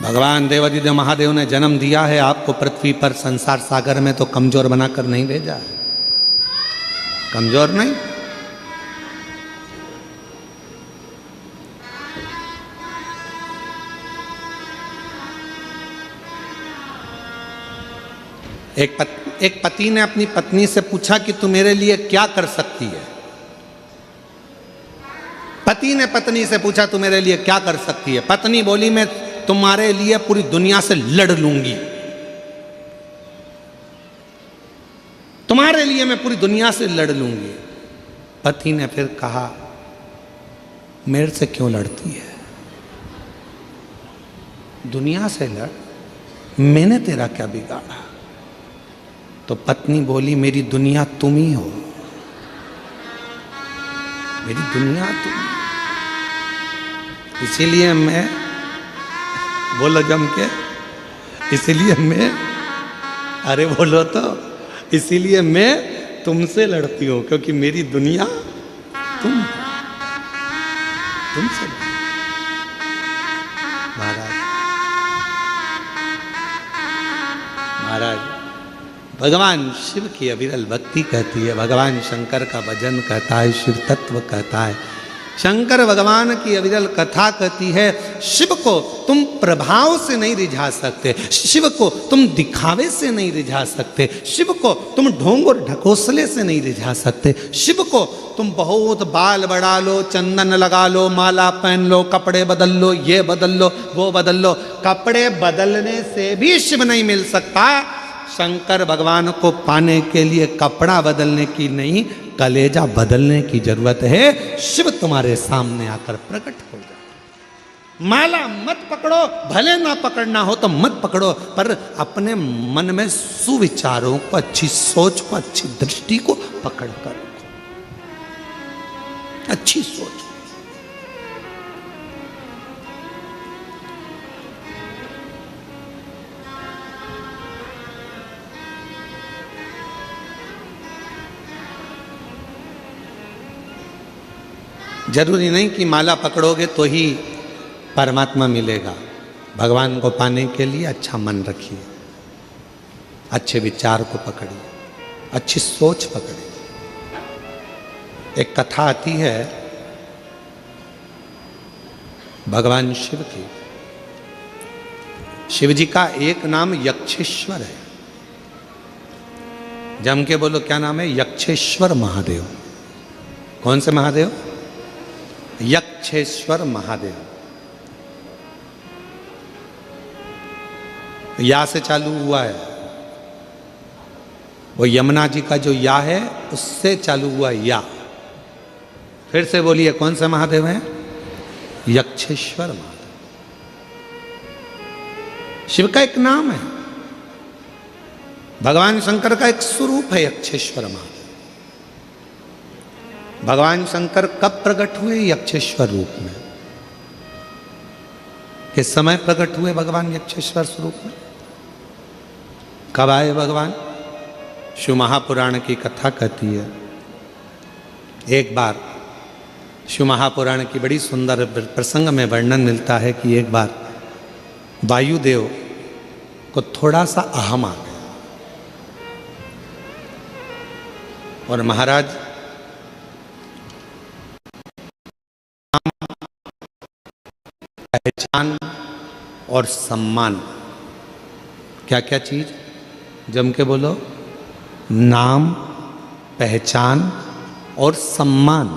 भगवान देवादिदेव महादेव ने जन्म दिया है आपको पृथ्वी पर संसार सागर में, तो कमजोर बनाकर नहीं भेजा है, कमजोर नहीं। एक पति ने अपनी पत्नी से पूछा कि तू मेरे लिए क्या कर सकती है। पति ने पत्नी से पूछा तू मेरे लिए क्या कर सकती है। पत्नी बोली मैं तुम्हारे लिए पूरी दुनिया से लड़ लूंगी, तुम्हारे लिए मैं पूरी दुनिया से लड़ लूंगी। पति ने फिर कहा मेरे से क्यों लड़ती है, दुनिया से लड़, मैंने तेरा क्या बिगाड़ा। तो पत्नी बोली मेरी दुनिया तुम ही हो, मेरी दुनिया तुम, इसीलिए मैं, बोलो जम के, इसीलिए मैं, अरे बोलो तो, इसीलिए मैं तुमसे लड़ती हूं क्योंकि मेरी दुनिया तुमसे। महाराज भगवान शिव की अविरल भक्ति कहती है, भगवान शंकर का भजन कहता है, शिव तत्व कहता है। शंकर भगवान की अविरल कथा कहती है शिव को तुम प्रभाव से नहीं रिझा सकते, शिव को तुम दिखावे से नहीं रिझा सकते, शिव को तुम ढोंग और ढकोसले से नहीं रिझा सकते, शिव को तुम बहुत बाल बढ़ा लो, चंदन लगा लो, माला पहन लो, कपड़े बदल लो, ये बदल लो, वो बदल लो, कपड़े बदलने से भी शिव नहीं मिल सकता। शंकर भगवान को पाने के लिए कपड़ा बदलने की नहीं, कलेजा बदलने की जरूरत है। शिव तुम्हारे सामने आकर प्रकट हो जाए। माला मत पकड़ो, भले ना पकड़ना हो तो मत पकड़ो, पर अपने मन में सुविचारों को, अच्छी सोच को, अच्छी दृष्टि को पकड़ कर रखो, अच्छी सोच। जरूरी नहीं कि माला पकड़ोगे तो ही परमात्मा मिलेगा। भगवान को पाने के लिए अच्छा मन रखिए, अच्छे विचार को पकड़िए, अच्छी सोच पकड़िए। एक कथा आती है भगवान शिव की। शिव जी का एक नाम यक्षेश्वर है। जम के बोलो क्या नाम है? यक्षेश्वर महादेव। कौन से महादेव? यक्षेश्वर महादेव। या से चालू हुआ है, वो यमुना जी का जो या है उससे चालू हुआ या। फिर से बोलिए कौन सा महादेव है? यक्षेश्वर महादेव। शिव का एक नाम है, भगवान शंकर का एक स्वरूप है यक्षेश्वर महादेव। भगवान शंकर कब प्रकट हुए? यक्षेश्वर रूप में। किस समय प्रकट हुए भगवान यक्षेश्वर स्वरूप में? कब आए भगवान? शिव महापुराण की कथा कहती है, एक बार शिव महापुराण की बड़ी सुंदर प्रसंग में वर्णन मिलता है कि एक बार वायुदेव को थोड़ा सा अहम आ गया और महाराज पहचान और सम्मान, क्या क्या चीज? जम के बोलो। नाम, पहचान और सम्मान,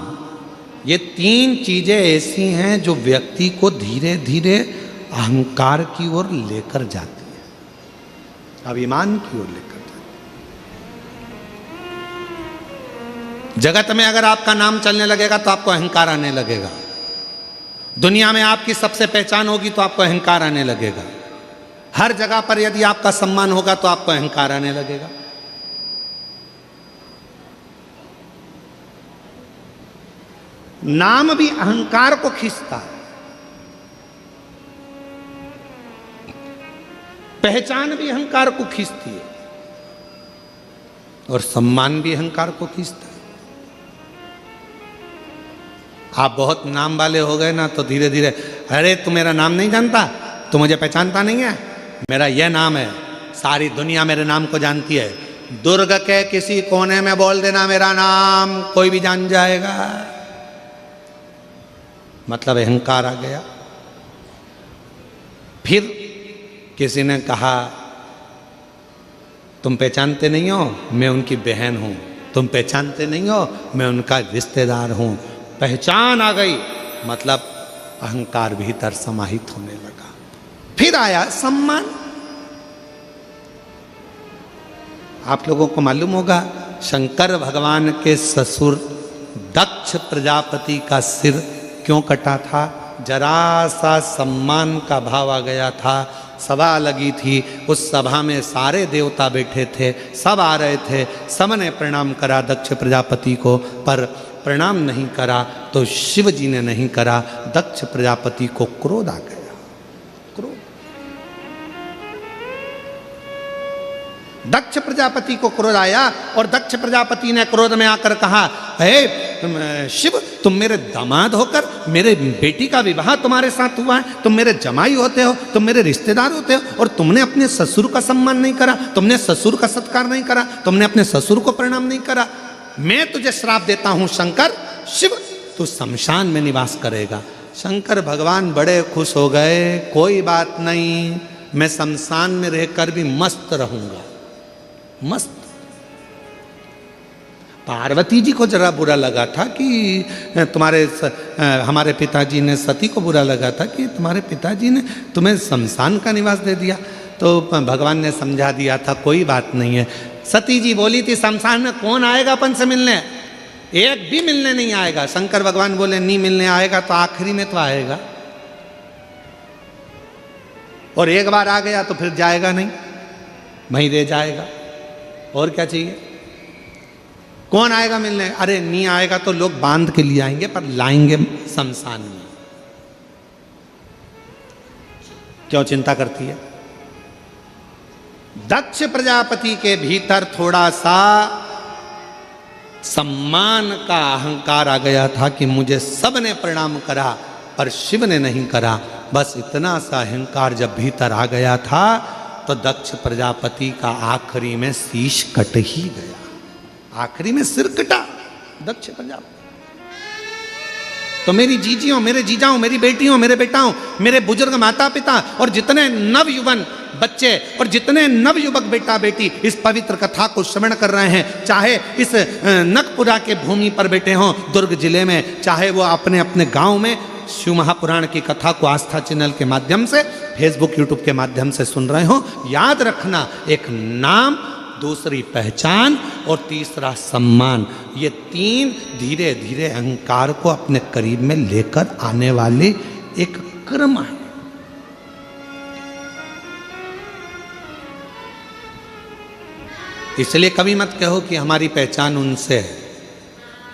ये तीन चीजें ऐसी हैं जो व्यक्ति को धीरे धीरे अहंकार की ओर लेकर जाती है, अभिमान की ओर लेकर जाती है। जगत में अगर आपका नाम चलने लगेगा तो आपको अहंकार आने लगेगा। दुनिया में आपकी सबसे पहचान होगी तो आपको अहंकार आने लगेगा। हर जगह पर यदि आपका सम्मान होगा तो आपको अहंकार आने लगेगा। नाम भी अहंकार को खींचता है, पहचान भी अहंकार को खींचती है और सम्मान भी अहंकार को खींचता है। आप बहुत नाम वाले हो गए ना तो धीरे धीरे, अरे तू मेरा नाम नहीं जानता, तू मुझे पहचानता नहीं है, मेरा यह नाम है, सारी दुनिया मेरे नाम को जानती है। दुर्ग के किसी कोने में बोल देना मेरा नाम, कोई भी जान जाएगा। मतलब अहंकार आ गया। फिर किसी ने कहा तुम पहचानते नहीं हो, मैं उनकी बहन हूं। तुम पहचानते नहीं हो, मैं उनका रिश्तेदार हूं। पहचान आ गई, मतलब अहंकार भीतर समाहित होने लगा। फिर आया सम्मान। आप लोगों को मालूम होगा शंकर भगवान के ससुर दक्ष प्रजापति का सिर क्यों कटा था? जरा सा सम्मान का भाव आ गया था। सभा लगी थी, उस सभा में सारे देवता बैठे थे, सब आ रहे थे, सबने प्रणाम करा दक्ष प्रजापति को, पर प्रणाम नहीं करा तो शिव जी ने नहीं करा। दक्ष प्रजापति को क्रोध आ गया। क्रोध, दक्ष प्रजापति को क्रोध आया और दक्ष प्रजापति ने क्रोध में आकर कहा, हे शिव, तुम मेरे दामाद होकर मेरे बेटी का विवाह तुम्हारे साथ हुआ है, तुम मेरे जमाई होते हो, तुम मेरे रिश्तेदार होते हो, और तुमने अपने ससुर का सम्मान नहीं करा, तुमने ससुर का सत्कार नहीं करा, तुमने अपने ससुर को प्रणाम नहीं करा। मैं तुझे श्राप देता हूं शंकर, शिव, तू शमशान में निवास करेगा। शंकर भगवान बड़े खुश हो गए, कोई बात नहीं, मैं शमशान में रहकर भी मस्त रहूंगा। मस्त। पार्वती जी को जरा बुरा लगा था कि हमारे पिताजी ने, सती को बुरा लगा था कि तुम्हारे पिताजी ने तुम्हें शमशान का निवास दे दिया। तो भगवान ने समझा दिया था कोई बात नहीं है। सती जी बोली थी शमशान में कौन आएगा अपन से मिलने, एक भी मिलने नहीं आएगा। शंकर भगवान बोले नहीं मिलने आएगा तो आखिरी में तो आएगा, और एक बार आ गया तो फिर जाएगा नहीं, वहीं रह जाएगा। और क्या चाहिए? कौन आएगा मिलने? अरे नहीं आएगा तो लोग बांध के लिए आएंगे, पर लाएंगे शमशान में। क्यों चिंता करती है? दक्ष प्रजापति के भीतर थोड़ा सा सम्मान का अहंकार आ गया था कि मुझे सबने प्रणाम करा पर शिव ने नहीं करा। बस इतना सा अहंकार जब भीतर आ गया था तो दक्ष प्रजापति का आखिरी में शीश कट ही गया, आखिरी में सिर कटा दक्ष प्रजापति। तो मेरी जीजियों, मेरे जीजाओं, मेरी बेटियों, मेरे बेटाओं, मेरे बुजुर्ग माता पिता और जितने नवयुवन बच्चे और जितने नवयुवक बेटा बेटी इस पवित्र कथा को श्रवण कर रहे हैं, चाहे इस नखपुरा के भूमि पर बैठे हों दुर्ग जिले में, चाहे वो अपने अपने गांव में शिव महापुराण की कथा को आस्था चैनल के माध्यम से, फेसबुक यूट्यूब के माध्यम से सुन रहे हो, याद रखना एक नाम, दूसरी पहचान और तीसरा सम्मान, ये तीन धीरे धीरे अहंकार को अपने करीब में लेकर आने वाले एक क्रम है। इसलिए कभी मत कहो कि हमारी पहचान उनसे है।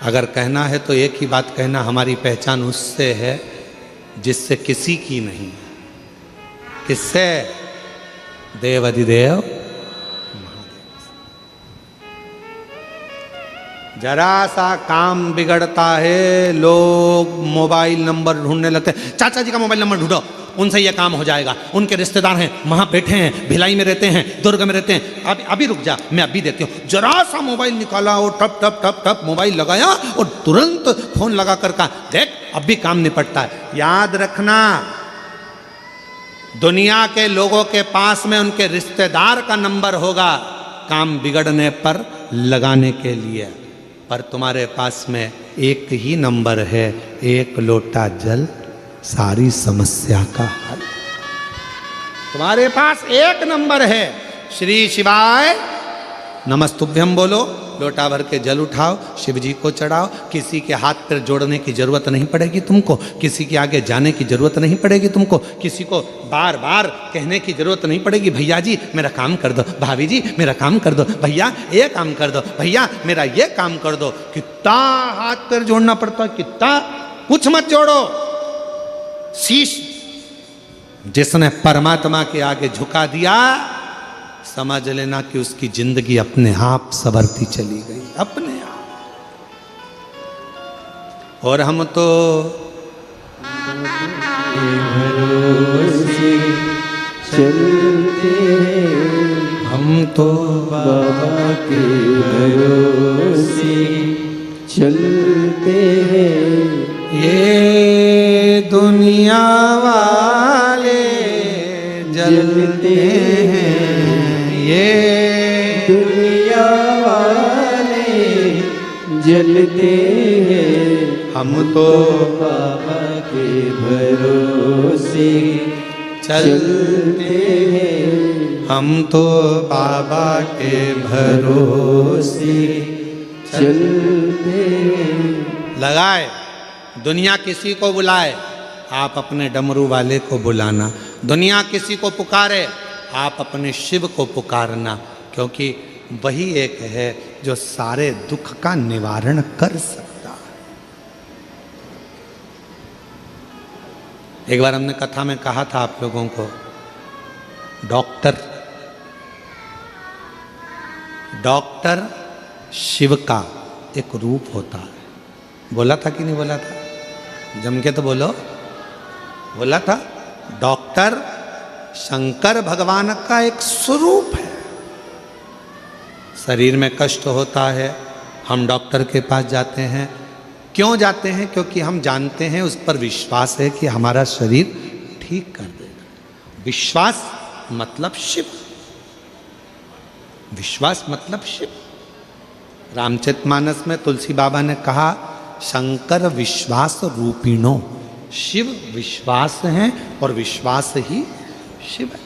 अगर कहना है तो एक ही बात कहना, हमारी पहचान उससे है जिससे किसी की नहीं। किससे? देव अधिदेव महादेव। जरा सा काम बिगड़ता है, लोग मोबाइल नंबर ढूंढने लगते हैं। चाचा जी का मोबाइल नंबर ढूंढो, उनसे यह काम हो जाएगा, उनके रिश्तेदार हैं, वहां बैठे हैं, भिलाई में रहते हैं, दुर्ग में रहते हैं। अभी रुक जा, मैं अभी देती हूँ। जरा सा मोबाइल निकाला और टप टप टप टप मोबाइल लगाया और तुरंत फोन लगा कर कहा देख अब भी काम निपटता है। याद रखना, दुनिया के लोगों के पास में उनके रिश्तेदार का नंबर होगा काम बिगड़ने पर लगाने के लिए, पर तुम्हारे पास में एक ही नंबर है, एक लोटा जल सारी समस्या का हल। तुम्हारे पास एक नंबर है, श्री शिवाय नमस्तुभ्यम बोलो, लोटा भर के जल उठाओ, शिव जी को चढ़ाओ। किसी के हाथ पैर जोड़ने की जरूरत नहीं पड़ेगी तुमको, किसी के आगे जाने की जरूरत नहीं पड़ेगी तुमको, किसी को बार बार कहने की जरूरत नहीं पड़ेगी भैया जी मेरा काम कर दो, भाभी जी मेरा काम कर दो, भैया ये काम कर दो, भैया मेरा ये काम कर दो। कितना हाथ पैर जोड़ना पड़ता है, कितना। कुछ मत जोड़ो, शीश जिसने परमात्मा के आगे झुका दिया, समझ लेना कि उसकी जिंदगी अपने आप संवरती चली गई, अपने आप। और हम तो भरोसे चलते हैं, हम तो बाबा के भरोसे चलते हैं। ये दुनिया वाले जलते हैं, ये दुनिया वाले जलते हैं, हम तो बाबा के भरोसे चलते हैं, हम तो बाबा के भरोसे चलते हैं। लगाए। दुनिया किसी को बुलाए, आप अपने डमरू वाले को बुलाना। दुनिया किसी को पुकारे, आप अपने शिव को पुकारना, क्योंकि वही एक है जो सारे दुख का निवारण कर सकता है। एक बार हमने कथा में कहा था आप लोगों को, डॉक्टर शिव का एक रूप होता है। बोला था कि नहीं बोला था? जम के तो बोलो। बोला था, डॉक्टर शंकर भगवान का एक स्वरूप है। शरीर में कष्ट होता है, हम डॉक्टर के पास जाते हैं। क्यों जाते हैं? क्योंकि हम जानते हैं, उस पर विश्वास है कि हमारा शरीर ठीक कर देगा। विश्वास मतलब शिव, विश्वास मतलब शिव। रामचरितमानस में तुलसी बाबा ने कहा, शंकर विश्वास रूपिणो, शिव विश्वास है और विश्वास ही शिव है।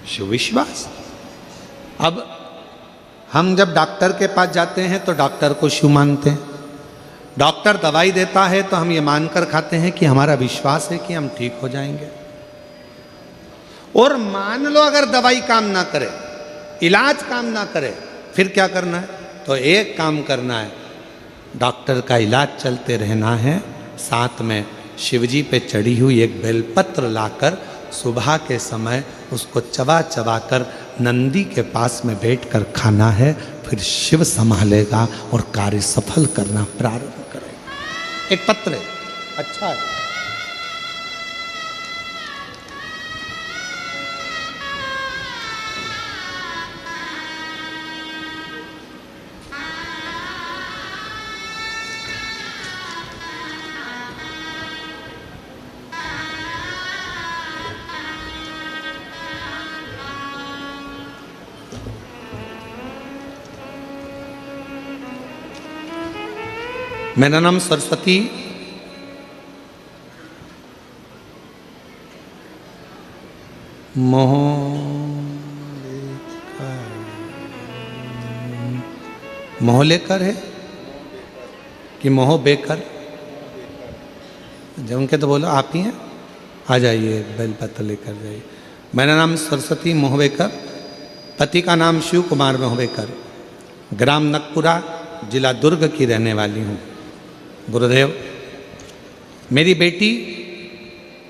शिव विश्वास। अब हम जब डॉक्टर के पास जाते हैं तो डॉक्टर को शिव मानते हैं। डॉक्टर दवाई देता है तो हम ये मानकर खाते हैं कि हमारा विश्वास है कि हम ठीक हो जाएंगे। और मान लो अगर दवाई काम ना करे, इलाज काम ना करे, फिर क्या करना है? तो एक काम करना है, डॉक्टर का इलाज चलते रहना है, साथ में शिवजी पे चढ़ी हुई एक बेलपत्र लाकर सुबह के समय उसको चबा चबा कर नंदी के पास में बैठकर खाना है, फिर शिव संभालेगा और कार्य सफल करना प्रारंभ करेगा। एक पत्र है, अच्छा है। मेरा नाम सरस्वती मोहलेकर है कि मोह बेकर? जब उनके तो बोलो आप ही हैं, आ जाइए बेलपत्र लेकर जाइए। मेरा नाम सरस्वती मोहबेकर, पति का नाम शिव कुमार मोहबेकर, ग्राम नकपुरा, जिला दुर्ग की रहने वाली हूँ। गुरुदेव, मेरी बेटी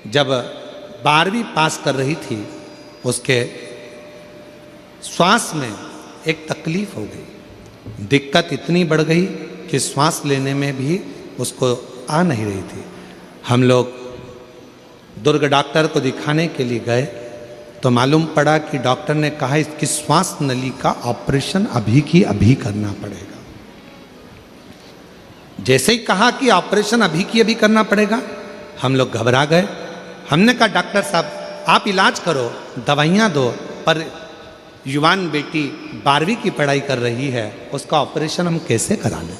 जब 12वीं पास कर रही थी, उसके श्वास में एक तकलीफ हो गई, दिक्कत इतनी बढ़ गई कि श्वास लेने में भी उसको आ नहीं रही थी। हम लोग दुर्ग डॉक्टर को दिखाने के लिए गए तो मालूम पड़ा कि डॉक्टर ने कहा इसकी श्वास नली का ऑपरेशन अभी की अभी करना पड़ेगा। जैसे ही कहा कि ऑपरेशन अभी की अभी करना पड़ेगा, हम लोग घबरा गए। हमने कहा डॉक्टर साहब आप इलाज करो, दवाइयाँ दो, पर युवान बेटी 12वीं की पढ़ाई कर रही है, उसका ऑपरेशन हम कैसे करा लें?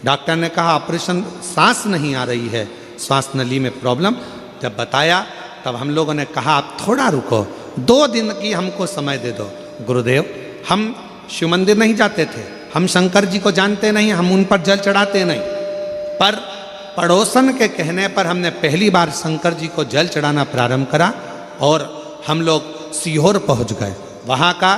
डॉक्टर ने कहा ऑपरेशन, सांस नहीं आ रही है, श्वास नली में प्रॉब्लम। जब बताया तब हम लोगों ने कहा आप थोड़ा रुको, 2 दिन की हमको समय दे दो। गुरुदेव, हम शिव मंदिर नहीं जाते थे, हम शंकर जी को जानते नहीं, हम उन पर जल चढ़ाते नहीं, पर पड़ोसन के कहने पर हमने पहली बार शंकर जी को जल चढ़ाना प्रारंभ करा और हम लोग सीहोर पहुंच गए। वहाँ का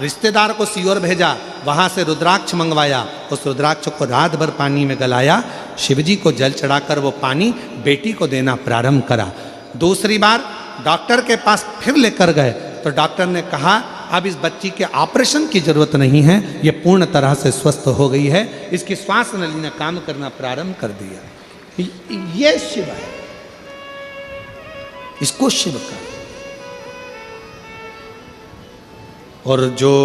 रिश्तेदार को सीहोर भेजा, वहाँ से रुद्राक्ष मंगवाया, उस रुद्राक्ष को रात भर पानी में गलाया, शिवजी को जल चढ़ाकर वो पानी बेटी को देना प्रारंभ करा। दूसरी बार डॉक्टर के पास फिर लेकर गए तो डॉक्टर ने कहा अब इस बच्ची के ऑपरेशन की जरूरत नहीं है, ये पूर्ण तरह से स्वस्थ हो गई है, इसकी श्वास नली ने काम करना प्रारंभ कर दिया। ये शिव है, इसको शिव का। और जो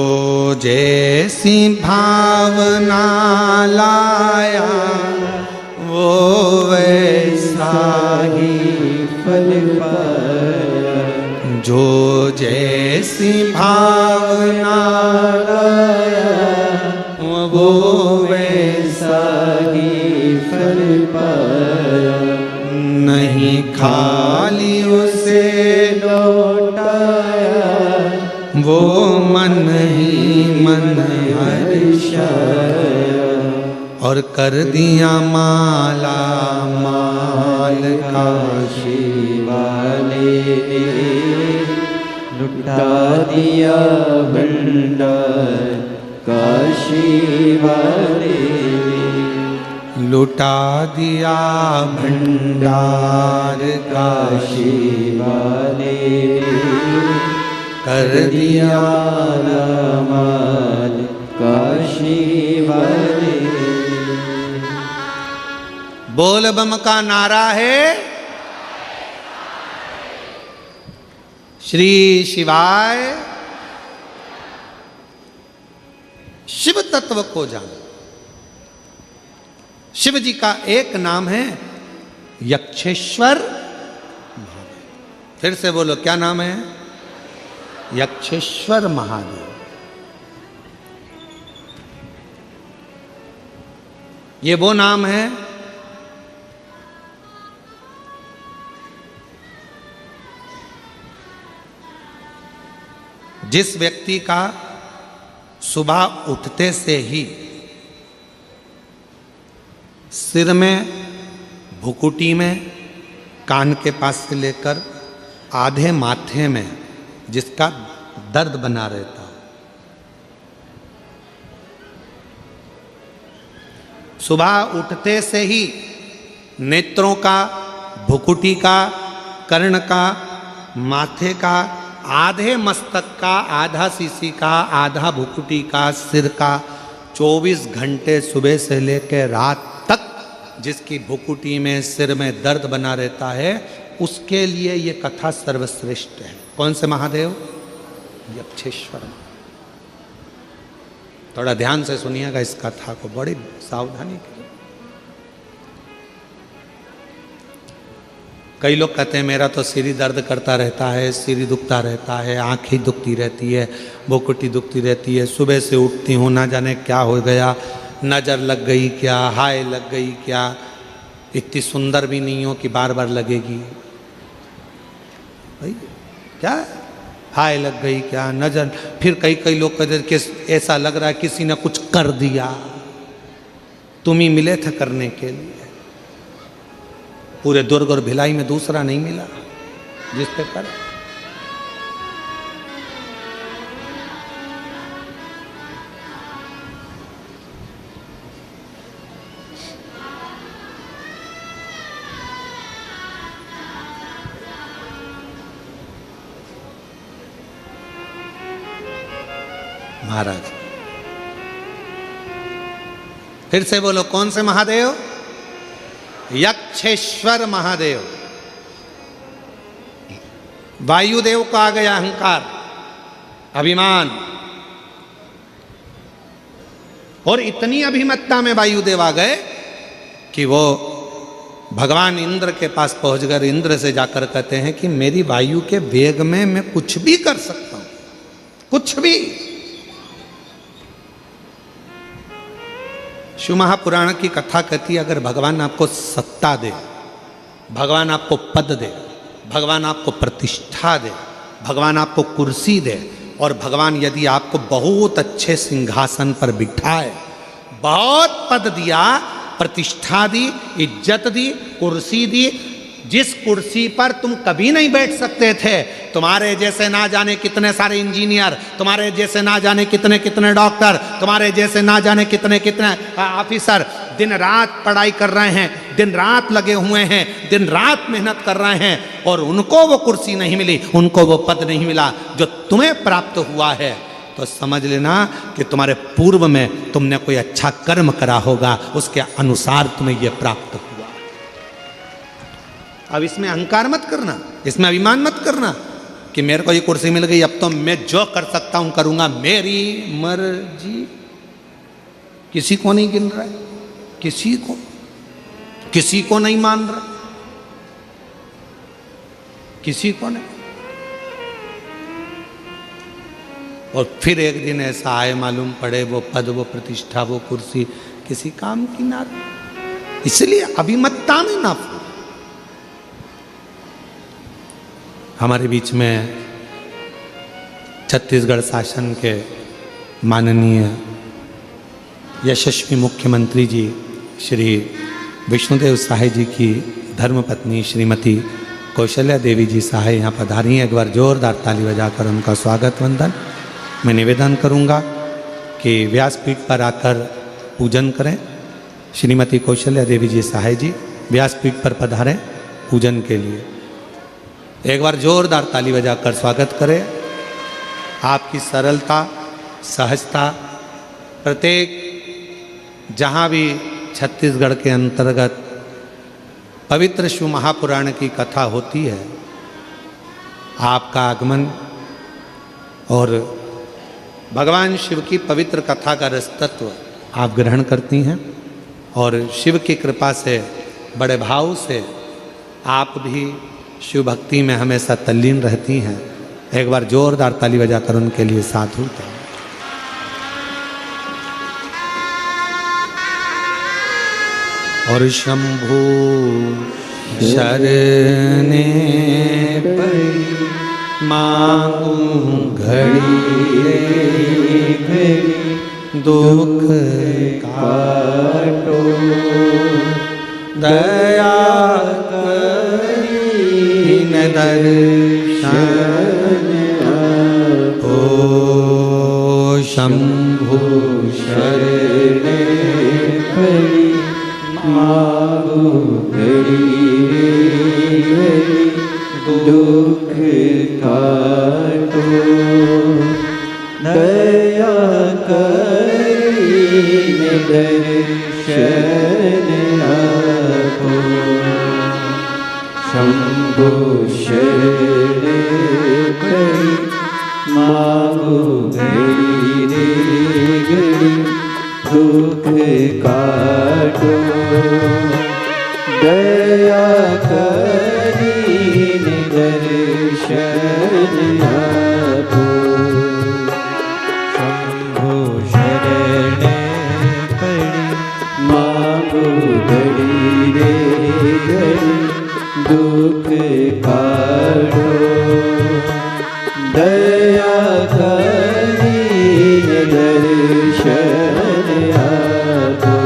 जैसी भावना लाया वो वैसा ही फल पाया, जो जैसी भावना लाया वो वैसा ही फल पाया, नहीं खाली उसे लौटाया वो मन ही मन हर्षाया, और कर दिया माला माल काशी वाले लुटा दिया भंडार काशी वाले, लुटा दिया भंडार काशी वाले, कर दिया माल काशी वाले। बोल बम का नारा है श्री शिवाय। शिव तत्व को जानो। शिव जी का एक नाम है यक्षेश्वर महादेव। फिर से बोलो, क्या नाम है? यक्षेश्वर महादेव। ये वो नाम है जिस व्यक्ति का सुबह उठते से ही सिर में, भुकुटी में, कान के पास से लेकर आधे माथे में जिसका दर्द बना रहता हो, सुबह उठते से ही नेत्रों का, भुकुटी का, कर्ण का, माथे का, आधे मस्तक का, आधा सीसी का, आधा भुकुटी का, सिर का 24 घंटे सुबह से लेकर रात तक जिसकी भुकुटी में, सिर में दर्द बना रहता है, उसके लिए ये कथा सर्वश्रेष्ठ है। कौन से महादेव? यक्षेश्वर। थोड़ा ध्यान से सुनिएगा इस कथा को, बड़ी सावधानी के। कई लोग कहते हैं मेरा तो सिर दर्द करता रहता है, सिर दुखता रहता है, आँखें दुखती रहती है, भुकुटी दुखती रहती है, सुबह से उठती हूँ ना जाने क्या हो गया, नज़र लग गई क्या, हाय लग गई क्या, इतनी सुंदर भी नहीं हो कि बार बार लगेगी। भाई क्या हाय लग गई क्या, नज़र। फिर कई लोग कहते हैं कि ऐसा लग रहा है किसी ने कुछ कर दिया, तुम ही मिले थे करने के लिए। पूरे दुर्ग और भिलाई में दूसरा नहीं मिला जिस पे कर। महाराज फिर से बोलो, कौन से महादेव? यक्षेश्वर महादेव। वायुदेव को आ गया अहंकार, अभिमान, और इतनी अभिमत्ता में वायुदेव आ गए कि वो भगवान इंद्र के पास पहुंचकर इंद्र से जाकर कहते हैं कि मेरी वायु के वेग में मैं कुछ भी कर सकता हूं, कुछ भी। शिव महापुराण की कथा कहती है अगर भगवान आपको सत्ता दे, भगवान आपको पद दे, भगवान आपको प्रतिष्ठा दे, भगवान आपको कुर्सी दे, और भगवान यदि आपको बहुत अच्छे सिंहासन पर बिठाए, बहुत पद दिया, प्रतिष्ठा दी, इज्जत दी, कुर्सी दी, जिस कुर्सी पर तुम कभी नहीं बैठ सकते थे, तुम्हारे जैसे ना जाने कितने सारे इंजीनियर, तुम्हारे जैसे ना जाने कितने कितने डॉक्टर, तुम्हारे जैसे ना जाने कितने कितने ऑफिसर दिन रात पढ़ाई कर रहे हैं, दिन रात लगे हुए हैं, दिन रात मेहनत कर रहे हैं, और उनको वो कुर्सी नहीं मिली, उनको वो पद नहीं मिला जो तुम्हें प्राप्त हुआ है। तो समझ लेना कि तुम्हारे पूर्व में तुमने कोई अच्छा कर्म करा होगा, उसके अनुसार तुम्हें यह प्राप्त हुआ। अब इसमें अहंकार मत करना, इसमें अभिमान मत करना कि मेरे को ये कुर्सी मिल गई, अब तो मैं जो कर सकता हूं करूंगा, मेरी मर्जी। किसी को नहीं गिन रहा है, किसी को नहीं मान रहा, किसी को नहीं। और फिर एक दिन ऐसा आए मालूम पड़े वो पद, वो प्रतिष्ठा, वो कुर्सी किसी काम की ना। इसलिए अभिमत्ता में ना। हमारे बीच में छत्तीसगढ़ शासन के माननीय यशस्वी मुख्यमंत्री जी श्री विष्णुदेव सहाय जी की धर्मपत्नी श्रीमती कौशल्या देवी जी सहाय यहाँ पधारी हैं। एक बार जोरदार ताली बजाकर उनका स्वागत वंदन मैं निवेदन करूँगा कि व्यासपीठ पर आकर पूजन करें। श्रीमती कौशल्या देवी जी सहाय जी व्यासपीठ पर पधारें पूजन के लिए। एक बार जोरदार ताली बजाकर स्वागत करें। आपकी सरलता, सहजता, प्रत्येक जहाँ भी छत्तीसगढ़ के अंतर्गत पवित्र शिव महापुराण की कथा होती है, आपका आगमन और भगवान शिव की पवित्र कथा का रसतत्व आप ग्रहण करती हैं, और शिव की कृपा से बड़े भाव से आप भी शिव भक्ति में हमेशा तल्लीन रहती हैं। एक बार जोरदार ताली बजाकर उनके लिए साधु कहें। और शंभु शरणे पड़ी मांगू घड़ी घड़ी दुख काटो दया दर्शन ओ शंभु शरणे पड़ी मांगू घड़ी घड़ी दुख काटो, दया करीने दर्शन आपो। शंभो शरण पड़ी मांगो घड़ी रे घड़ी, दुख काटो, दया करीने दर्शन आपो। शंभो शरण पड़ी मांगो घड़ी रे घड़ी, दुख काटो, दया करीने दर्शन आपो।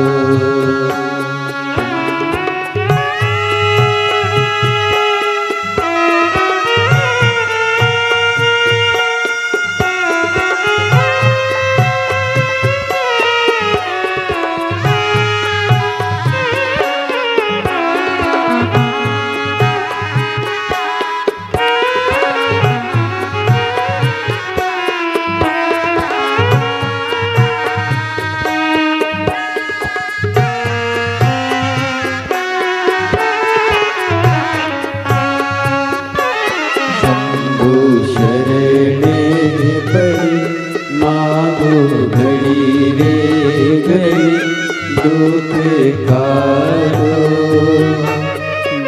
शरण पड़ी मांगो घड़ी रे घड़ी, दुख काटो,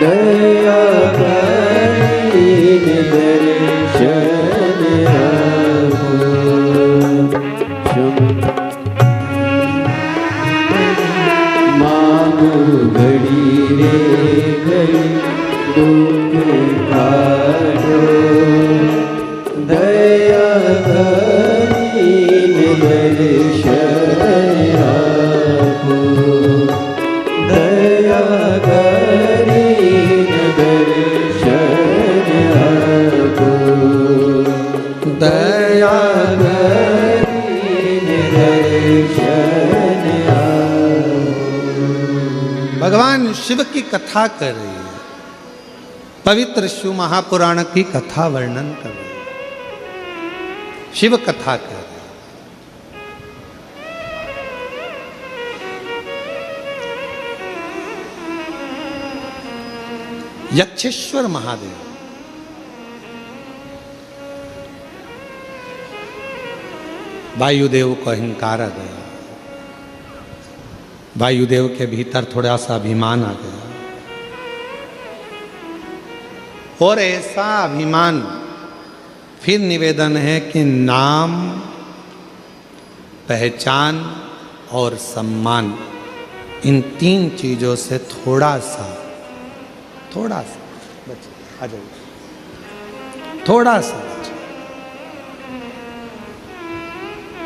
दया करीने दर्शन आपो। मांगो घड़ी रे घड़ी, दुख काटो, दया करीने दर्शन आपो। दया करीने दर्शन आपो। दया करीने दर्शन आपो। भगवान शिव की कथा कर रही है, पवित्र शिव महापुराण की कथा वर्णन कर रही है, शिव कथा कर रही है। यक्षेश्वर महादेव वायुदेव को अहंकार आ गया, वायुदेव के भीतर थोड़ा सा अभिमान आ गया, और ऐसा अभिमान फिर निवेदन है कि नाम, पहचान और सम्मान, इन तीन चीजों से थोड़ा सा बचे, आ जाइए, थोड़ा सा बचे,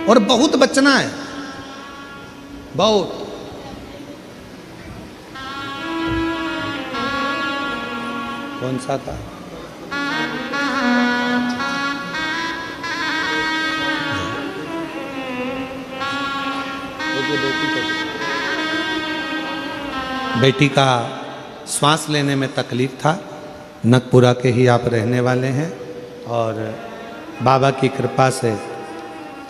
और बहुत बचना है, बहुत। कौन सा था? बेटी का श्वास लेने में तकलीफ था, नगपुरा के ही आप रहने वाले हैं, और बाबा की कृपा से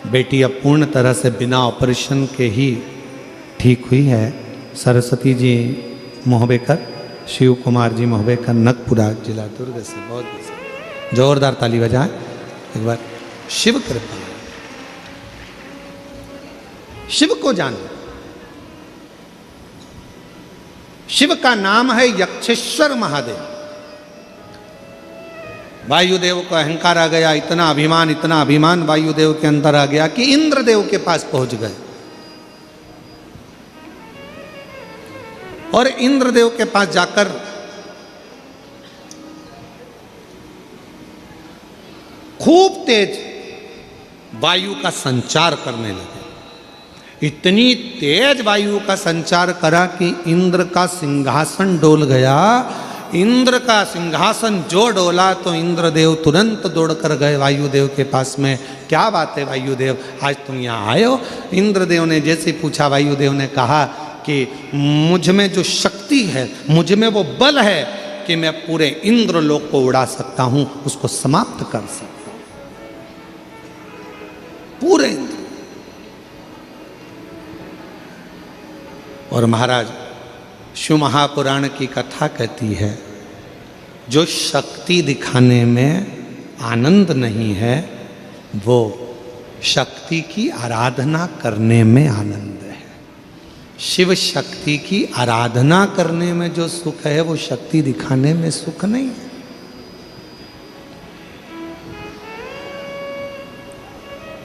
बेटी अब पूर्ण तरह से बिना ऑपरेशन के ही ठीक हुई है। सरस्वती जी मोहबेकर, शिव कुमार जी मोहबेकर, नगपुरा जिला दुर्ग से। बहुत जोरदार ताली बजाएं एक बार। शिव कृपा, शिव को जानो। शिव का नाम है यक्षेश्वर महादेव। वायुदेव को अहंकार आ गया, इतना अभिमान वायुदेव के अंदर आ गया कि इंद्रदेव के पास पहुंच गए, और इंद्रदेव के पास जाकर खूब तेज वायु का संचार करने लगे। इतनी तेज वायु का संचार करा कि इंद्र का सिंहासन डोल गया। इंद्र का सिंहासन जो डोला तो इंद्रदेव तुरंत दौड़कर गए वायुदेव के पास में। क्या बात है वायुदेव, आज तुम यहाँ आए हो? इंद्रदेव ने जैसे पूछा, वायुदेव ने कहा कि मुझ में जो शक्ति है, मुझ में वो बल है कि कि मैं पूरे इंद्रलोक को उड़ा सकता हूं, उसको समाप्त कर सकता हूं, पूरे इंद्र। और महाराज शिव महापुराण की कथा कहती है, जो शक्ति दिखाने में आनंद नहीं है, वो शक्ति की आराधना करने में आनंद है। शिव शक्ति की आराधना करने में जो सुख है, वो शक्ति दिखाने में सुख नहीं है।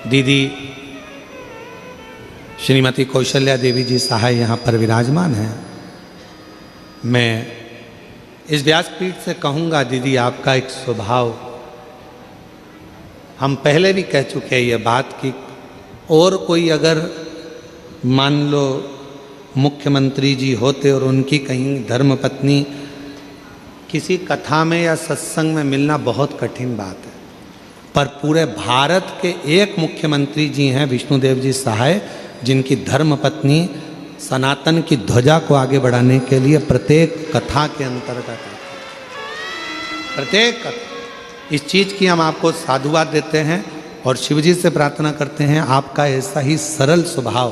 दीदी श्रीमती कौशल्या देवी जी सहाय यहाँ पर विराजमान हैं। मैं इस व्यासपीठ से कहूँगा, दीदी आपका एक स्वभाव, हम पहले भी कह चुके हैं ये बात कि और कोई अगर मान लो मुख्यमंत्री जी होते और उनकी कहीं धर्मपत्नी किसी कथा में या सत्संग में मिलना बहुत कठिन बात है, पर पूरे भारत के एक मुख्यमंत्री जी हैं विष्णुदेव जी सहाय, जिनकी धर्मपत्नी सनातन की ध्वजा को आगे बढ़ाने के लिए प्रत्येक कथा के अंतर्गत आती है। प्रत्येक कथा, इस चीज़ की हम आपको साधुवाद देते हैं और शिवजी से प्रार्थना करते हैं आपका ऐसा ही सरल स्वभाव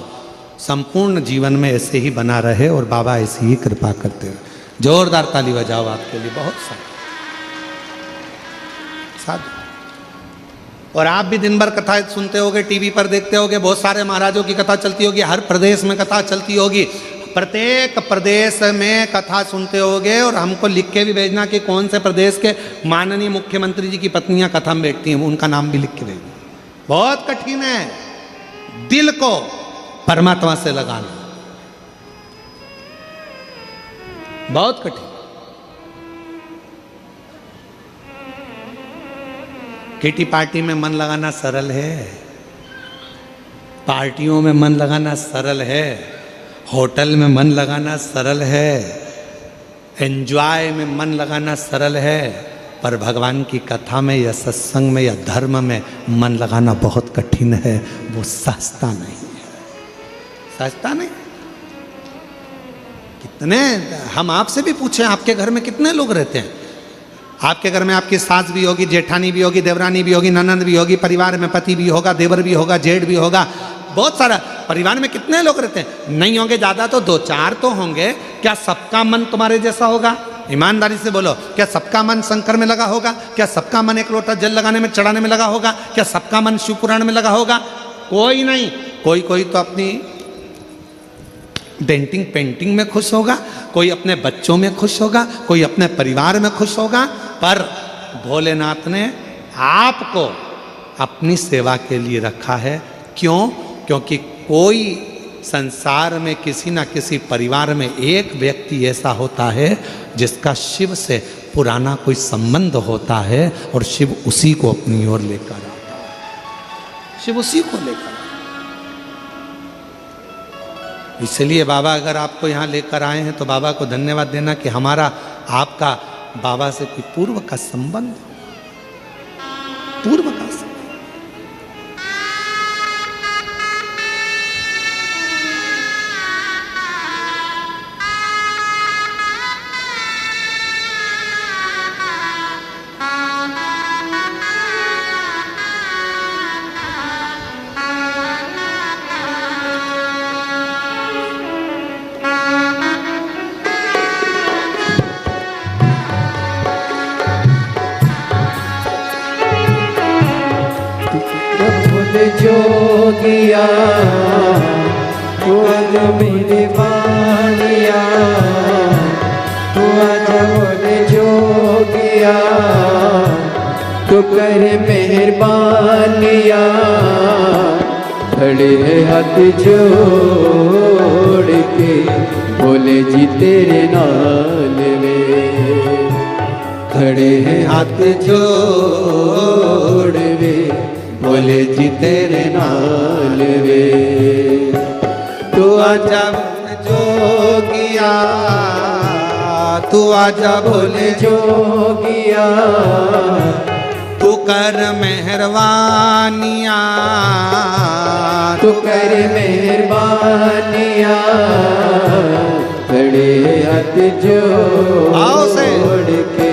संपूर्ण जीवन में ऐसे ही बना रहे और बाबा ऐसी ही कृपा करते रहे। जोरदार ताली बजाओ आपके लिए, बहुत साधु। और आप भी दिन भर कथा सुनते होगे, टीवी पर देखते होगे, बहुत सारे महाराजों की कथा चलती होगी, हर प्रदेश में कथा चलती होगी, प्रत्येक प्रदेश में कथा सुनते होगे। और हमको लिख के भी भेजना कि कौन से प्रदेश के माननीय मुख्यमंत्री जी की पत्नियां कथा में बैठती हैं, उनका नाम भी लिख के भेजना। बहुत कठिन है दिल को परमात्मा से लगाना, बहुत कठिन। किटी पार्टी में मन लगाना सरल है, पार्टियों में मन लगाना सरल है, होटल में मन लगाना सरल है, एंजॉय में मन लगाना सरल है, पर भगवान की कथा में या सत्संग में या धर्म में मन लगाना बहुत कठिन है। वो सस्ता नहीं है, सस्ता नहीं। कितने, हम आपसे भी पूछें, आपके घर में कितने लोग रहते हैं? आपके घर में आपकी सास भी होगी, जेठानी भी होगी, देवरानी भी होगी, ननंद भी होगी, परिवार में पति भी होगा, देवर भी होगा, जेठ भी होगा, बहुत सारा। परिवार में कितने लोग रहते हैं? नहीं होंगे ज़्यादा तो 2-4 तो होंगे। क्या सबका मन तुम्हारे जैसा होगा? ईमानदारी से बोलो, क्या सबका मन शंकर में लगा होगा? क्या सबका मन एक लोटा जल लगाने में, चढ़ाने में लगा होगा? क्या सबका मन शिव पुराण में लगा होगा? कोई नहीं। कोई कोई तो अपनी डेंटिंग पेंटिंग में खुश होगा, कोई अपने बच्चों में खुश होगा, कोई अपने परिवार में खुश होगा। पर भोलेनाथ ने आपको अपनी सेवा के लिए रखा है। क्यों? क्योंकि कोई संसार में किसी ना किसी परिवार में एक व्यक्ति ऐसा होता है जिसका शिव से पुराना कोई संबंध होता है और शिव उसी को अपनी ओर लेकर आता है, शिव उसी को लेकर। इसलिए बाबा अगर आपको यहाँ लेकर आए हैं तो बाबा को धन्यवाद देना कि हमारा आपका बाबा से कोई पूर्व का संबंध, पूर्व का संबंध। जोगिया तू आज मेरे बानिया, तू आज बोले जोगिया, तू कर मेहरबानिया। खड़े हैं हाथ जोड़ के बोले जी तेरे नाल वे, खड़े हैं हाथ जोड़ वे बोले जी तेरे नाल वे। तू आजा जोगिया, तू आजा बोले जोगिया, तू कर मेहरबानिया, तू कर मेहरबानिया। खड़े हाथ आओ से। जोड़ के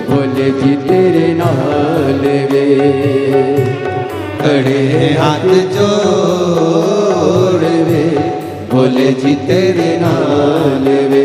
बोले जी तेरे नाल वे, खड़े हाथ जोड़ वे, बोले जी तेरे नाल वे।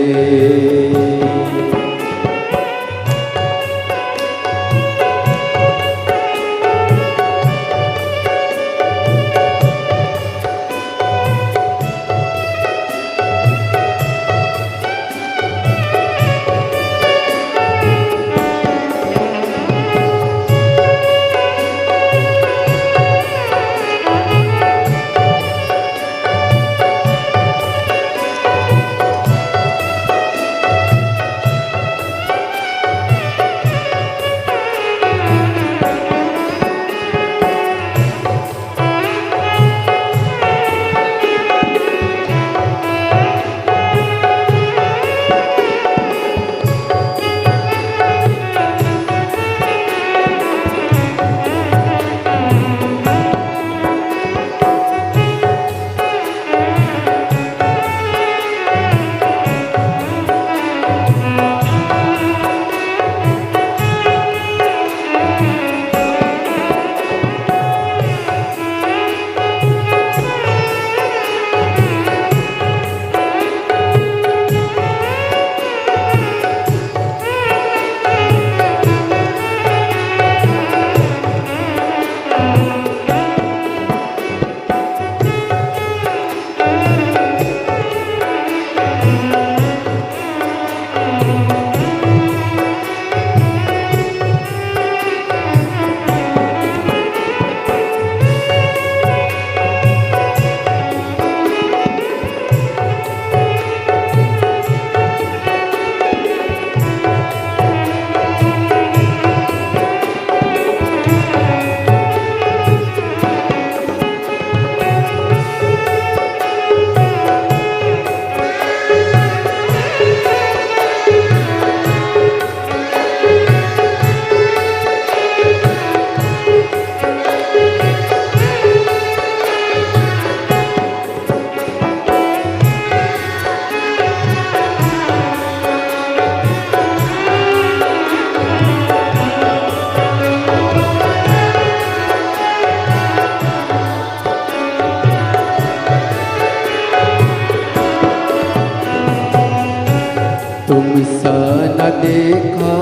तुमसा न देखा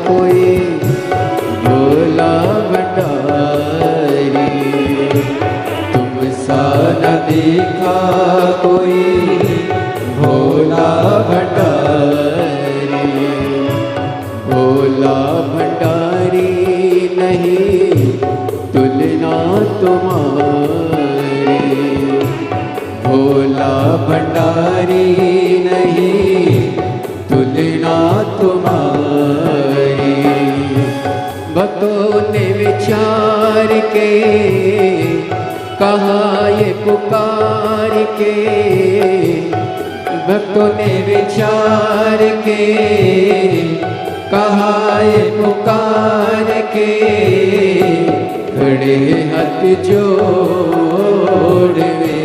कोई भोला भंडारी, तुमसा न देखा कोई भोला भंडारी, भोला भंडारी नहीं तुलना तुम्हारी, भोला भंडारी नहीं तुलना तुम्हारी। भक्तों ने विचार के कहा ये पुकार के, भक्तों ने विचार के कहा ये पुकार के, खड़े हाथ जोड़ वे,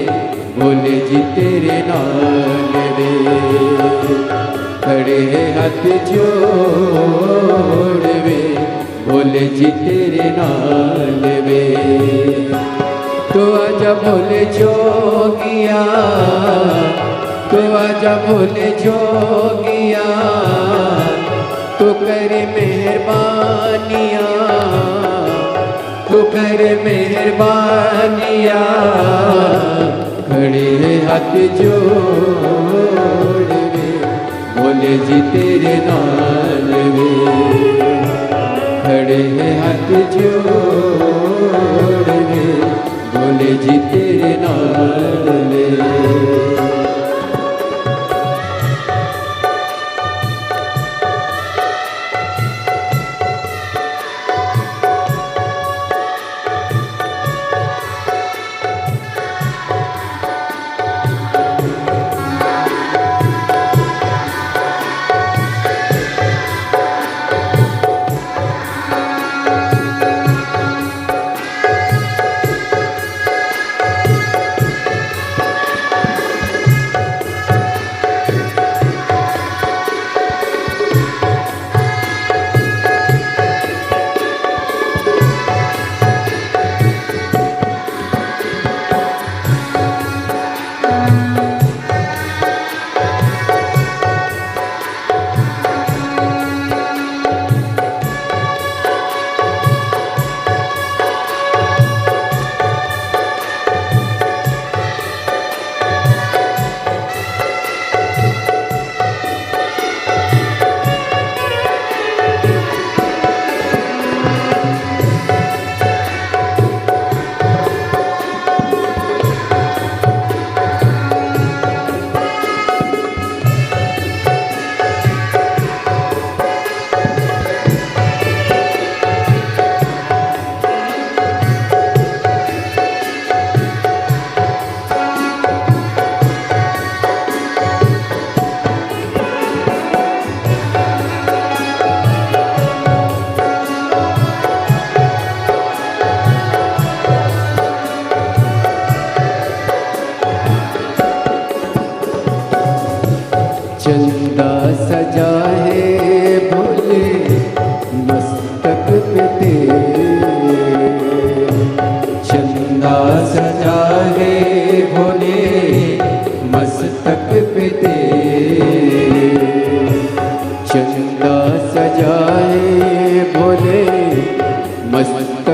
बोले जी तेरे नाल वे, खड़े हाथ जोड़ वे, बोले जी तेरे नाल वे। तो आजा बोले जोगिया, तो आजा बोले जोगिया, तू कर मेहरबानिया, तू कर मेहरबानिया, खड़े हाथ जोड़ वे, बोले जी तेरे नाल वे, खड़े हाथ जोड़ वे, बोले जी तेरे नाल वे।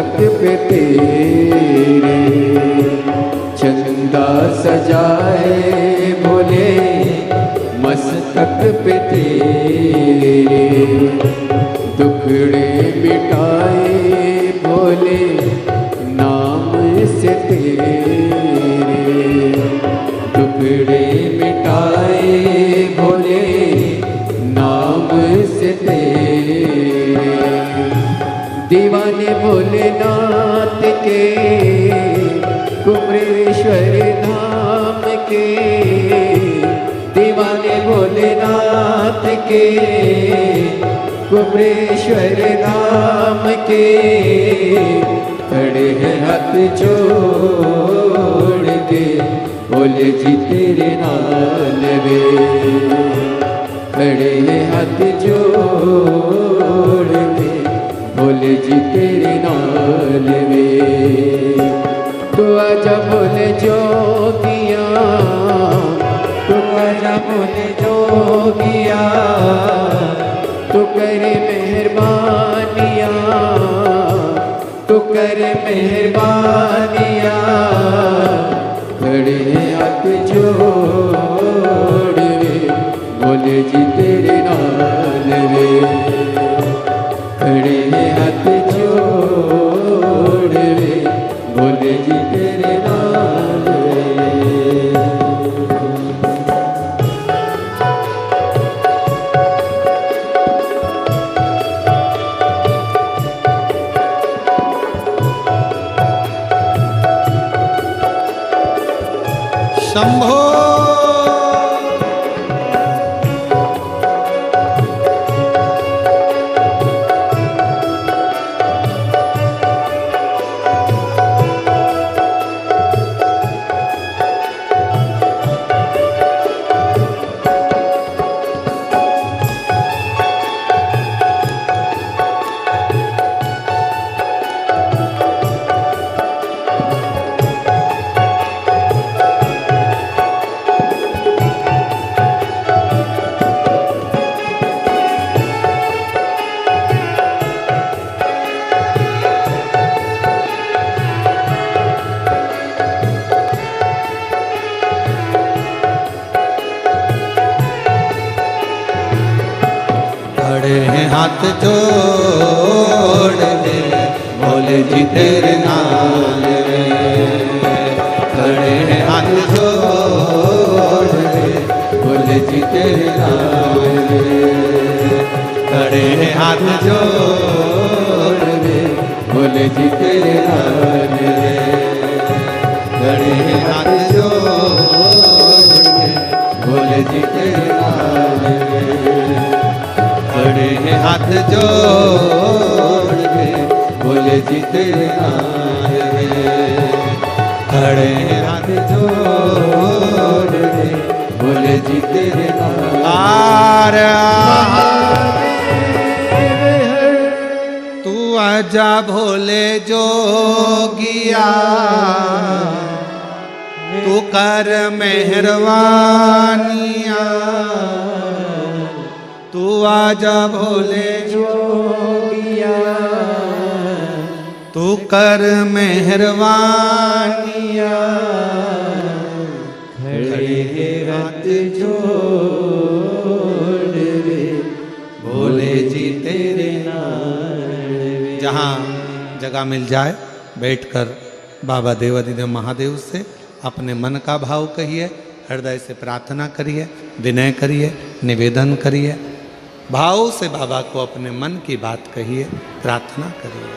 मस्तक पे तेरे चंदा सजाए भोले मस्तक पे तेरे दुखड़े मिटाए भोले नाम से तेरे दुखड़े मिटाए भोले नाम से तेरे दीवाने भोलेनाथ के कुमरेश्वर धाम के दीवाने भोलेनाथ के कुमरेश्वर धाम के खड़े हैं हाथ जोड़ के भोले जी तेरे नाल वे खड़े हैं हाथ जोड़ के भोले जी तेरे नाल वे तू आजा भोले जोगिया तू आजा भोले जोगिया तू करे मेहरबानिया तू करे मेहरबानिया खड़े हाथ जोड़ वे भोले जी तेरे नाल वे खड़े हाथ जोड़ वे भोले जी तेरे नाल वे शंभो हाथ जोड़ दे भोले जी तेरे नाल खड़े हैं हाथ जोड़ दे भोले जी तेरे नाल खड़े हैं हाथ जोड़ दे भोले जी तेरे नाल खड़े हैं हाथ जोड़ दे भोले जी तेरे नाल खड़े हैं हाथ जोड़ के भोले जी तेरे नाल खड़े हैं हाथ जोड़ के भोले जी तेरे नाल तू आजा भोले जोगिया तू कर मेहरबानिया तू आजा भोले जोगिया तू कर मेहरबानिया खड़े हाथ जोड़ रे भोले जी तेरे नाल जहाँ जगह मिल जाए बैठकर बाबा देवाधिदेव महादेव से अपने मन का भाव कहिए हृदय से प्रार्थना करिए विनय करिए निवेदन करिए भाव से बाबा को अपने मन की बात कहिए प्रार्थना करिए।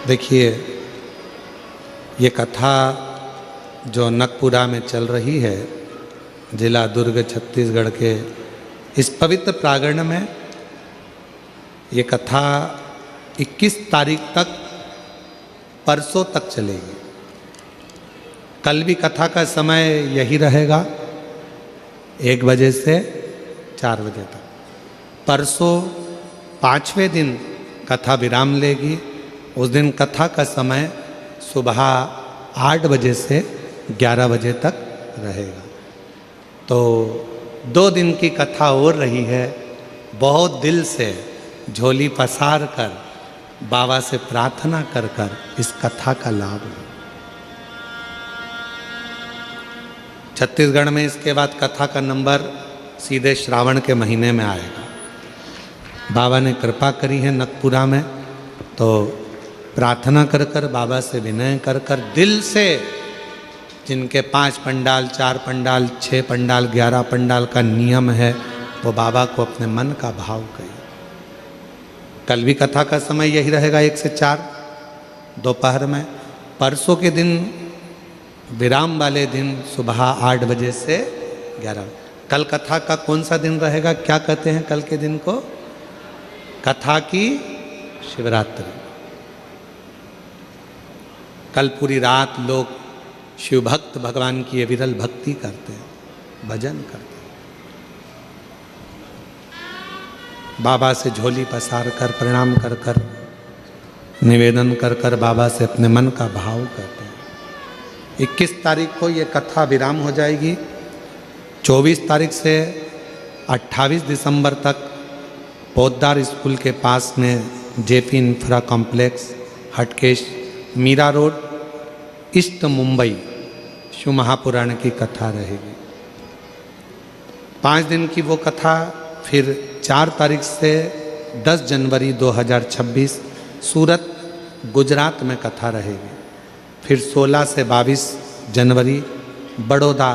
देखिए ये कथा जो नकपुरा में चल रही है, जिला दुर्ग छत्तीसगढ़ के इस पवित्र प्रांगण में, ये कथा 21 तारीख तक परसों तक चलेगी। कल भी कथा का समय यही रहेगा 1 बजे से 4 बजे तक। परसों 5वें दिन कथा विराम लेगी। उस दिन कथा का समय सुबह 8 बजे से 11 बजे तक रहेगा। तो 2 दिन की कथा और रही है। बहुत दिल से झोली पसार कर बाबा से प्रार्थना कर कर इस कथा का लाभ लो। छत्तीसगढ़ में इसके बाद कथा का नंबर सीधे श्रावण के महीने में आएगा। बाबा ने कृपा करी है नकपुरा में, तो प्रार्थना कर कर बाबा से विनय कर कर दिल से, जिनके 5 पंडाल 4 पंडाल 6 पंडाल 11 पंडाल का नियम है, वो बाबा को अपने मन का भाव कहिए। कल भी कथा का समय यही रहेगा 1 से 4 दोपहर में। परसों के दिन विराम वाले दिन सुबह 8 बजे से 11। कल कथा का कौन सा दिन रहेगा, क्या कहते हैं कल के दिन को? कथा की शिवरात्रि। कल पूरी रात लोग शिव भक्त भगवान की विरल भक्ति करते हैं, भजन करते हैं। बाबा से झोली पसार कर प्रणाम कर कर निवेदन कर कर बाबा से अपने मन का भाव करते हैं। 21 तारीख को ये कथा विराम हो जाएगी। 24 तारीख से 28 दिसंबर तक पोद्दार स्कूल के पास में JP infra complex, Hatkesh, Mira road, east Mumbai Shiv Mahapuran की कथा रहेगी। 5 दिन की वो कथा। फिर 4 तारीख से 10 जनवरी 2026 सूरत, गुजरात में कथा रहेगी। फिर 16 से 22 जनवरी बड़ौदा,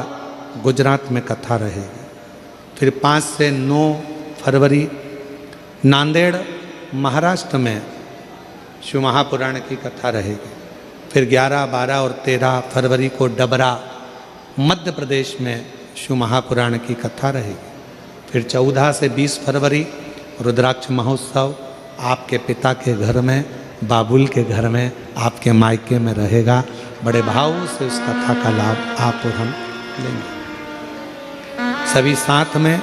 गुजरात में कथा रहेगी। फिर 5 से 9 फरवरी नांदेड़, महाराष्ट्र में शिव महापुराण की कथा रहेगी। फिर 11, 12 और 13 फरवरी को डबरा, मध्य प्रदेश में शिव महापुराण की कथा रहेगी। फिर 14 से 20 फरवरी रुद्राक्ष महोत्सव आपके पिता के घर में, बाबुल के घर में, आपके मायके में रहेगा। बड़े भाव से उस कथा का लाभ आप और हम लेंगे। सभी साथ में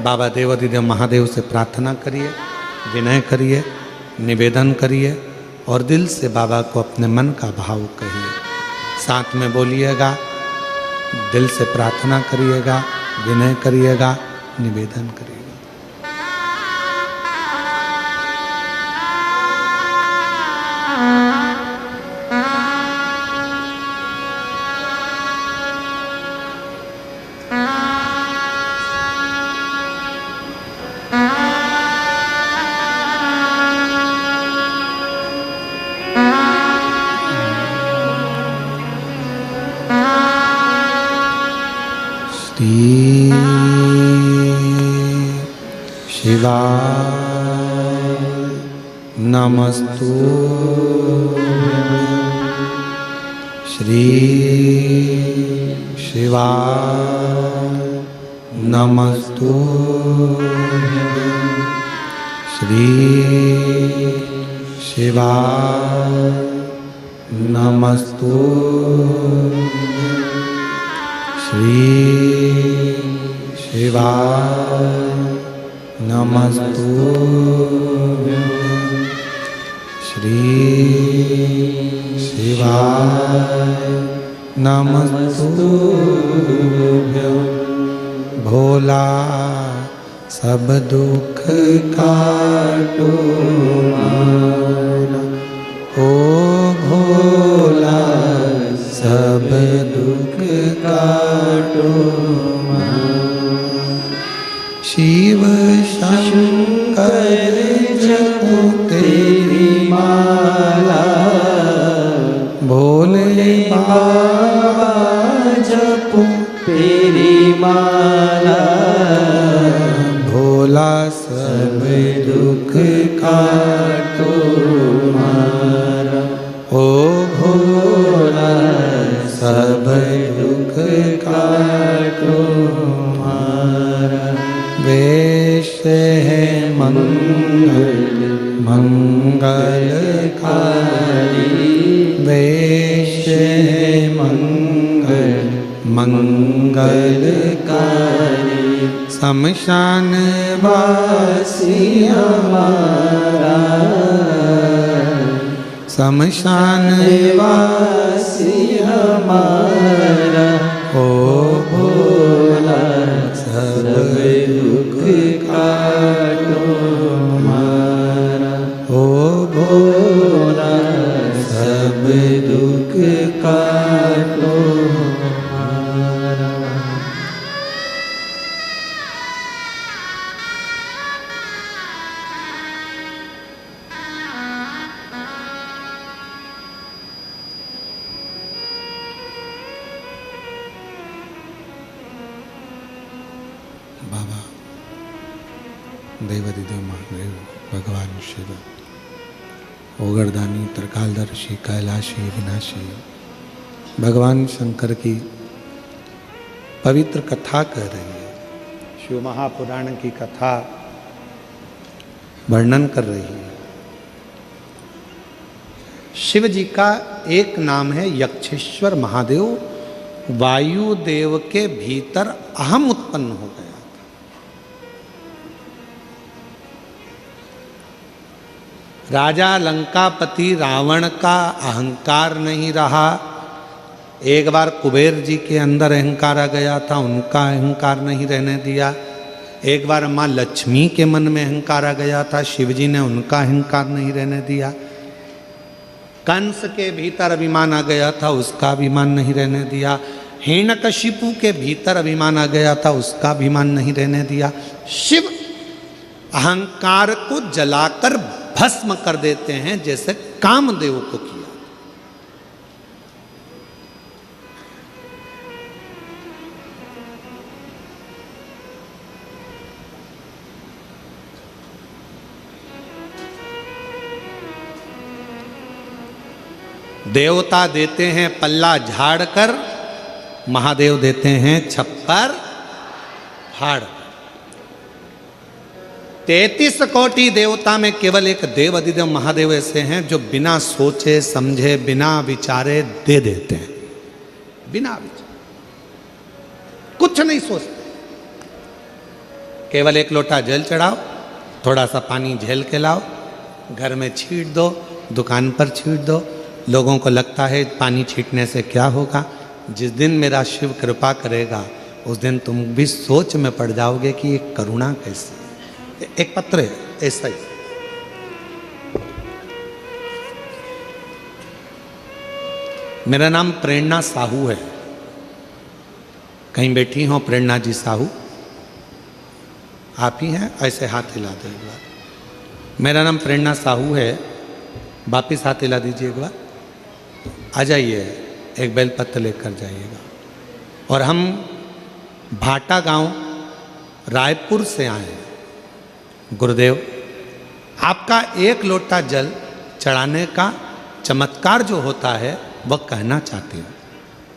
बाबा देवाधिदेव महादेव से प्रार्थना करिए, विनय करिए, निवेदन करिए और दिल से बाबा को अपने मन का भाव कहिए। साथ में बोलिएगा, दिल से प्रार्थना करिएगा, विनय करिएगा, निवेदन करिएगा। शिवाय नमस्तु श्री शिवाय नमस्तु श्री शिवाय नमस्तु श्री शिवाय नमस्तु श्री शिवाय नमस्तु। भोला सब दुख काटो मारा, ओ भोला सब दुख काटो मारा। शिव शंकर जपो तेरी माला, भोले बाबा जपो तेरी माला। भोला सब दुख काटो मारा, ओ भोला सब दुख काटो मारा। वेश है मंगल मंगलकारी, वेश है मंगल मंगलकारी। शमशान वासी हमारा, शमशान वासी हमारा, ओ भोला सब दुख काटो हमारा, ओ भोला सब दुख काटो हमारा। बाबा देवादिदेव महादेव भगवान शिव ओगरदानी त्रिकालदर्शी कैलाशी विनाशी भगवान शंकर की पवित्र कथा कह रही है। शिव महापुराण की कथा वर्णन कर रही है। शिव जी का एक नाम है यक्षेश्वर महादेव। वायुदेव के भीतर अहम उत्पन्न हो गया। राजा लंकापति रावण का अहंकार नहीं रहा। एक बार कुबेर जी के अंदर अहंकार आ गया था, उनका अहंकार नहीं रहने दिया। एक बार माँ लक्ष्मी के मन में अहंकार आ गया था, शिवजी ने उनका अहंकार नहीं रहने दिया। कंस के भीतर अभिमान आ गया था, उसका अभिमान नहीं रहने दिया। हिरण्यकशिपु के भीतर अभिमान आ गया था, उसका अभिमान नहीं रहने दिया। शिव अहंकार को जलाकर भस्म कर देते हैं, जैसे कामदेव को किया। देवता देते हैं पल्ला झाड़ कर, महादेव देते हैं छप्पर फाड़। 33 कोटि देवता में केवल एक देव अधिदेव महादेव ऐसे हैं जो बिना सोचे समझे बिना विचारे दे देते हैं। बिना विचारे कुछ नहीं सोचते, केवल एक लोटा जल चढ़ाओ, थोड़ा सा पानी झेल के लाओ, घर में छींट दो, दुकान पर छींट दो। लोगों को लगता है पानी छींटने से क्या होगा। जिस दिन मेरा शिव कृपा करेगा उस दिन तुम भी सोच में पड़ जाओगे कि ये करुणा कैसी। एक पत्र है ऐसा ही। मेरा नाम प्रेरणा साहू है। कहीं बैठी हो प्रेरणा जी साहू? आप ही हैं? ऐसे हाथ हिला दो एक बार। मेरा नाम प्रेरणा साहू है। वापिस हाथ हिला दीजिए एक बार। आ जाइए, एक बेलपत्र लेकर जाइएगा। और हम भाटा गांव रायपुर से आए हैं। गुरुदेव, आपका एक लोटा जल चढ़ाने का चमत्कार जो होता है वह कहना चाहते हैं।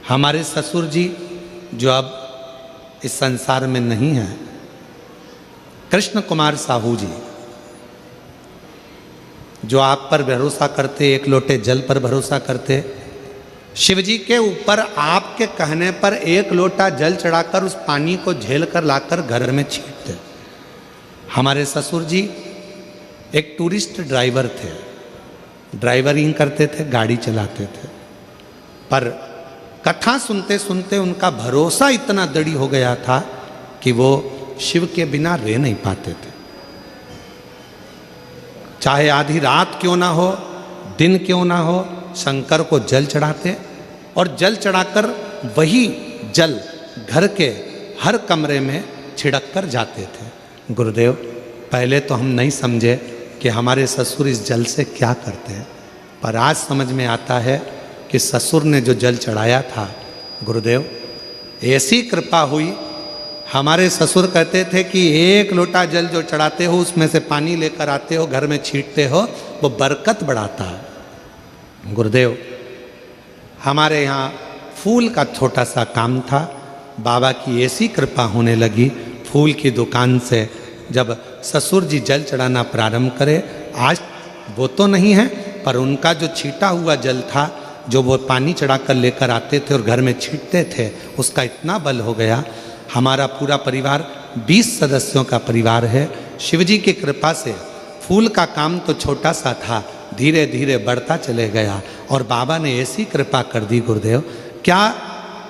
हमारे ससुर जी जो अब इस संसार में नहीं हैं, कृष्ण कुमार साहू जी, जो आप पर भरोसा करते, एक लोटे जल पर भरोसा करते, शिव जी के ऊपर आपके कहने पर एक लोटा जल चढ़ाकर उस पानी को झेल कर लाकर घर में छींटते। हमारे ससुर जी एक टूरिस्ट ड्राइवर थे, ड्राइवरिंग करते थे, गाड़ी चलाते थे। पर कथा सुनते सुनते उनका भरोसा इतना दृढ़ हो गया था कि वो शिव के बिना रह नहीं पाते थे। चाहे आधी रात क्यों ना हो, दिन क्यों ना हो, शंकर को जल चढ़ाते और जल चढ़ाकर वही जल घर के हर कमरे में छिड़क कर जाते थे। गुरुदेव, पहले तो हम नहीं समझे कि हमारे ससुर इस जल से क्या करते हैं, पर आज समझ में आता है कि ससुर ने जो जल चढ़ाया था, गुरुदेव ऐसी कृपा हुई। हमारे ससुर कहते थे कि एक लोटा जल जो चढ़ाते हो उसमें से पानी लेकर आते हो, घर में छींटते हो, वो बरकत बढ़ाता है। गुरुदेव, हमारे यहाँ फूल का छोटा सा काम था। बाबा की ऐसी कृपा होने लगी, फूल की दुकान से जब ससुर जी जल चढ़ाना प्रारंभ करे, आज वो तो नहीं है पर उनका जो छीटा हुआ जल था, जो वो पानी चढ़ाकर लेकर आते थे और घर में छींटते थे, उसका इतना बल हो गया। हमारा पूरा परिवार 20 सदस्यों का परिवार है। शिवजी की कृपा से फूल का काम तो छोटा सा था, धीरे धीरे बढ़ता चले गया और बाबा ने ऐसी कृपा कर दी गुरुदेव, क्या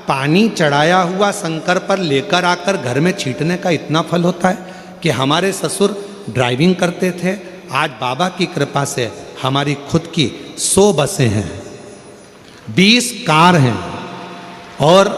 पानी चढ़ाया हुआ शंकर पर लेकर आकर घर में छींटने का इतना फल होता है कि हमारे ससुर ड्राइविंग करते थे, आज बाबा की कृपा से हमारी खुद की 100 बसें हैं, 20 कार हैं और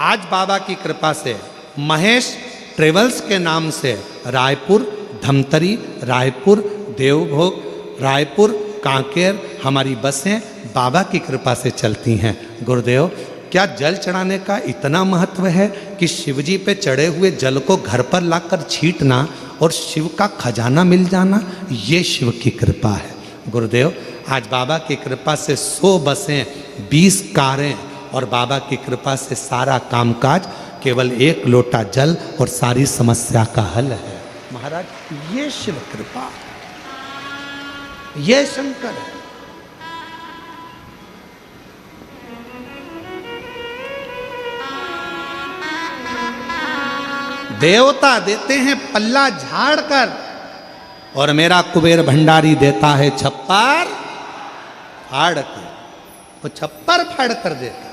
आज बाबा की कृपा से महेश ट्रेवल्स के नाम से रायपुर, धमतरी, रायपुर, देवभोग, रायपुर, कांकेर हमारी बसें बाबा की कृपा से चलती हैं। गुरुदेव, क्या जल चढ़ाने का इतना महत्व है कि शिवजी पे चढ़े हुए जल को घर पर लाकर छींटना और शिव का खजाना मिल जाना, ये शिव की कृपा है। गुरुदेव, आज बाबा की कृपा से 100 बसें, 20 कारें और बाबा की कृपा से सारा कामकाज, केवल 1 लोटा जल और सारी समस्या का हल है। महाराज, ये शिव कृपा, ये शंकर है। देवता देते हैं पल्ला झाड़ कर और मेरा कुबेर भंडारी देता है छप्पर फाड़ कर, वो छप्पर फाड़ कर देता।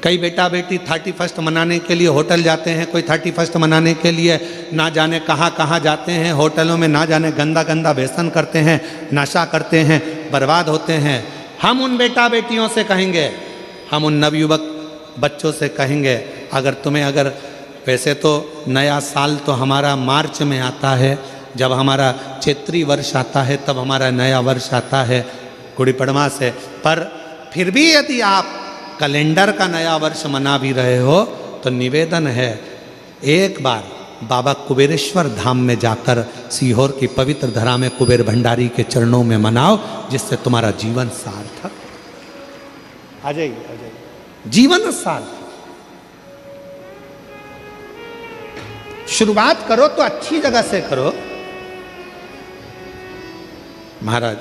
कई बेटा बेटी 31 मनाने के लिए होटल जाते हैं, कोई 31 मनाने के लिए ना जाने कहाँ कहाँ जाते हैं, होटलों में ना जाने गंदा गंदा व्यसन करते हैं, नशा करते हैं, बर्बाद होते हैं। हम उन बेटा बेटियों से कहेंगे, हम उन नवयुवक बच्चों से कहेंगे, अगर वैसे तो नया साल तो हमारा मार्च में आता है, जब हमारा चैत्री वर्ष आता है तब हमारा नया वर्ष आता है गुड़ी पड़वा से, पर फिर भी यदि आप कैलेंडर का नया वर्ष मना भी रहे हो तो निवेदन है, एक बार बाबा कुबेरेश्वर धाम में जाकर सीहोर की पवित्र धरा में कुबेर भंडारी के चरणों में मनाओ, जिससे तुम्हारा जीवन सार्थक। आ जाइए, जीवन सार्थक। शुरुआत करो तो अच्छी जगह से करो। महाराज,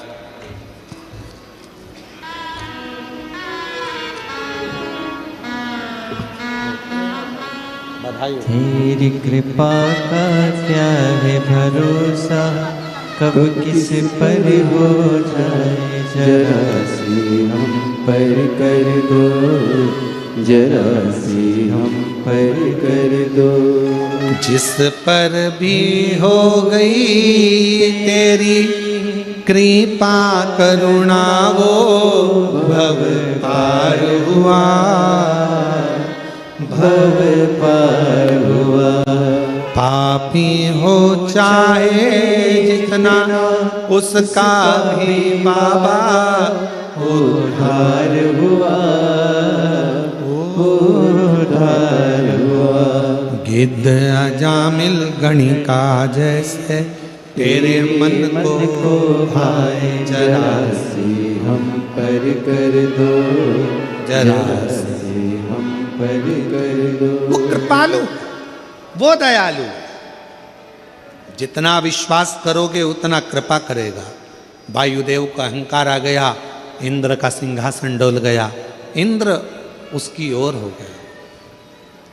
तेरी कृपा का क्या है भरोसा, कब किस पर हो जाए, जरा सी हम पर कर दो, जरा सी हम पर कर दो। जिस पर भी हो गई तेरी कृपा करुणा, वो भव पार हुआ, भव पार हुआ। पापी हो चाहे जितना उसका भी बाबा उद्धार हुआ, उद्धार हुआ। गिद्ध अजामिल गणिका जैसे तेरे मन को भाए, जरा सी हम पर कर दो, जरा सी हम पर कर दो। वो कृपालु, वो दयालु, जितना विश्वास करोगे उतना कृपा करेगा। वायुदेव का अहंकार आ गया, इंद्र का सिंहासन डोल गया, इंद्र उसकी ओर हो गया।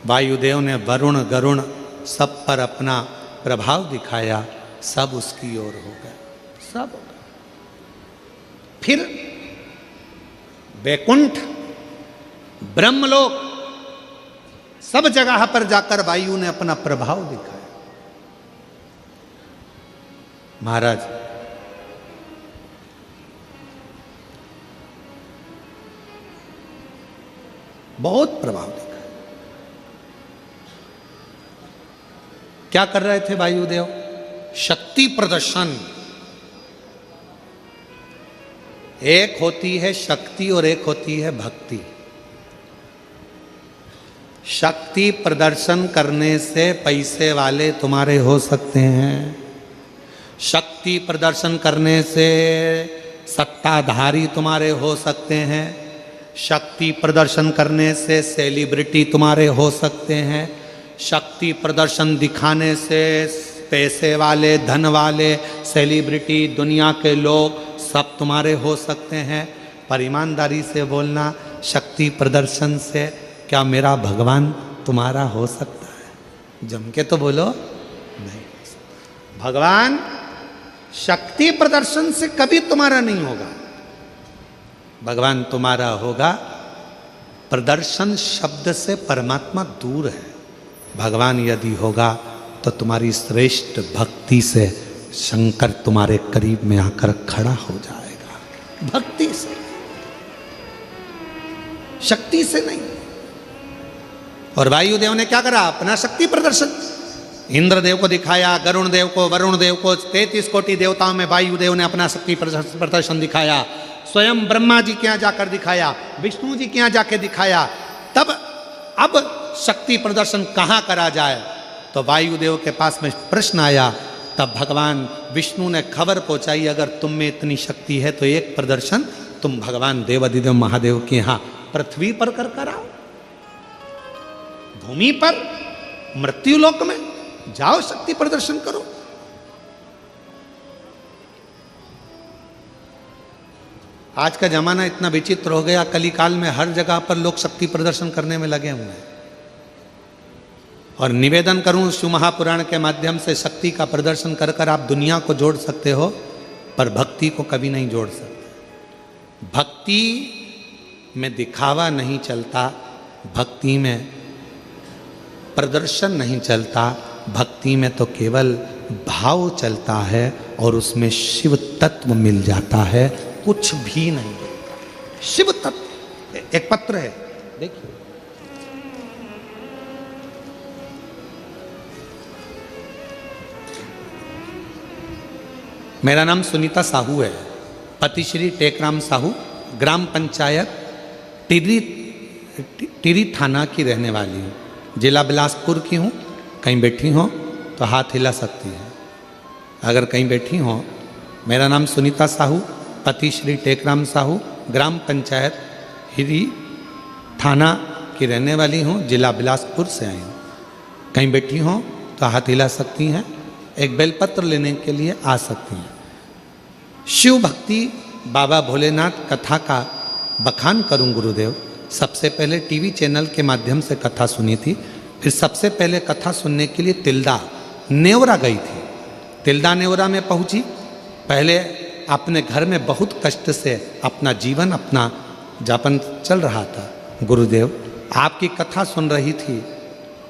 वायुदेव ने वरुण गरुण सब पर अपना प्रभाव दिखाया, सब उसकी ओर हो गए, सब हो गए। फिर वैकुंठ, ब्रह्मलोक, सब जगह पर जाकर वायु ने अपना प्रभाव दिखाया। महाराज, बहुत प्रभाव दिखाया। क्या कर रहे थे वायुदेव? शक्ति प्रदर्शन। एक होती है शक्ति और एक होती है भक्ति। शक्ति प्रदर्शन करने से पैसे वाले तुम्हारे हो सकते हैं, शक्ति प्रदर्शन करने से सत्ताधारी तुम्हारे हो सकते हैं, शक्ति प्रदर्शन करने से सेलिब्रिटी तुम्हारे हो सकते हैं, शक्ति प्रदर्शन दिखाने से पैसे वाले, धन वाले, सेलिब्रिटी, दुनिया के लोग सब तुम्हारे हो सकते हैं। पर ईमानदारी से बोलना, शक्ति प्रदर्शन से क्या मेरा भगवान तुम्हारा हो सकता है? जम के तो बोलो नहीं। भगवान शक्ति प्रदर्शन से कभी तुम्हारा नहीं होगा। भगवान तुम्हारा होगा प्रदर्शन शब्द से। परमात्मा दूर है। भगवान यदि होगा तो तुम्हारी श्रेष्ठ भक्ति से शंकर तुम्हारे करीब में आकर खड़ा हो जाएगा। भक्ति से, शक्ति से नहीं। और वायुदेव ने क्या करा? अपना शक्ति प्रदर्शन इंद्रदेव को दिखाया, गरुण देव को, वरुण देव को, 33 कोटि देवताओं में वायुदेव ने अपना शक्ति प्रदर्शन दिखाया। स्वयं ब्रह्मा जी के यहाँ जाकर दिखाया, विष्णु जी के यहाँ जाके दिखाया। तब अब शक्ति प्रदर्शन कहाँ करा जाए? तो वायुदेव के पास में प्रश्न आया। तब भगवान विष्णु ने खबर पहुंचाई, अगर तुम में इतनी शक्ति है तो एक प्रदर्शन तुम भगवान देवाधिदेव महादेव के यहाँ पृथ्वी पर कर कराओ। भूमि पर, मृत्युलोक में जाओ, शक्ति प्रदर्शन करो। आज का जमाना इतना विचित्र हो गया, कलिकाल में हर जगह पर लोग शक्ति प्रदर्शन करने में लगे हुए हैं। और निवेदन करूं शिव महापुराण के माध्यम से, शक्ति का प्रदर्शन कर कर आप दुनिया को जोड़ सकते हो, पर भक्ति को कभी नहीं जोड़ सकते। भक्ति में दिखावा नहीं चलता, भक्ति में प्रदर्शन नहीं चलता, भक्ति में तो केवल भाव चलता है और उसमें शिव तत्व मिल जाता है, कुछ भी नहीं। शिव तत्व। एक पत्र है, देखिए, मेरा नाम सुनीता साहू है, पति श्री टेकराम साहू, ग्राम पंचायत टिरी थाना की रहने वाली हूँ, जिला बिलासपुर की हूँ। कहीं बैठी हो तो हाथ हिला सकती है अगर कहीं बैठी हो। मेरा नाम सुनीता साहू, पति श्री टेकराम साहू, ग्राम पंचायत हिरी थाना की रहने वाली हूँ, जिला बिलासपुर से आई हूँ। कहीं बैठी हो तो हाथ हिला सकती हैं, एक बेलपत्र लेने के लिए आ सकती हैं। शिव भक्ति बाबा भोलेनाथ कथा का बखान करूं गुरुदेव। सबसे पहले टीवी चैनल के माध्यम से कथा सुनी थी, फिर सबसे पहले कथा सुनने के लिए तिल्दा नेवरा गई थी। तिल्दा नेवरा में पहुंची, पहले अपने घर में बहुत कष्ट से अपना जीवन, अपना जापन चल रहा था। गुरुदेव आपकी कथा सुन रही थी,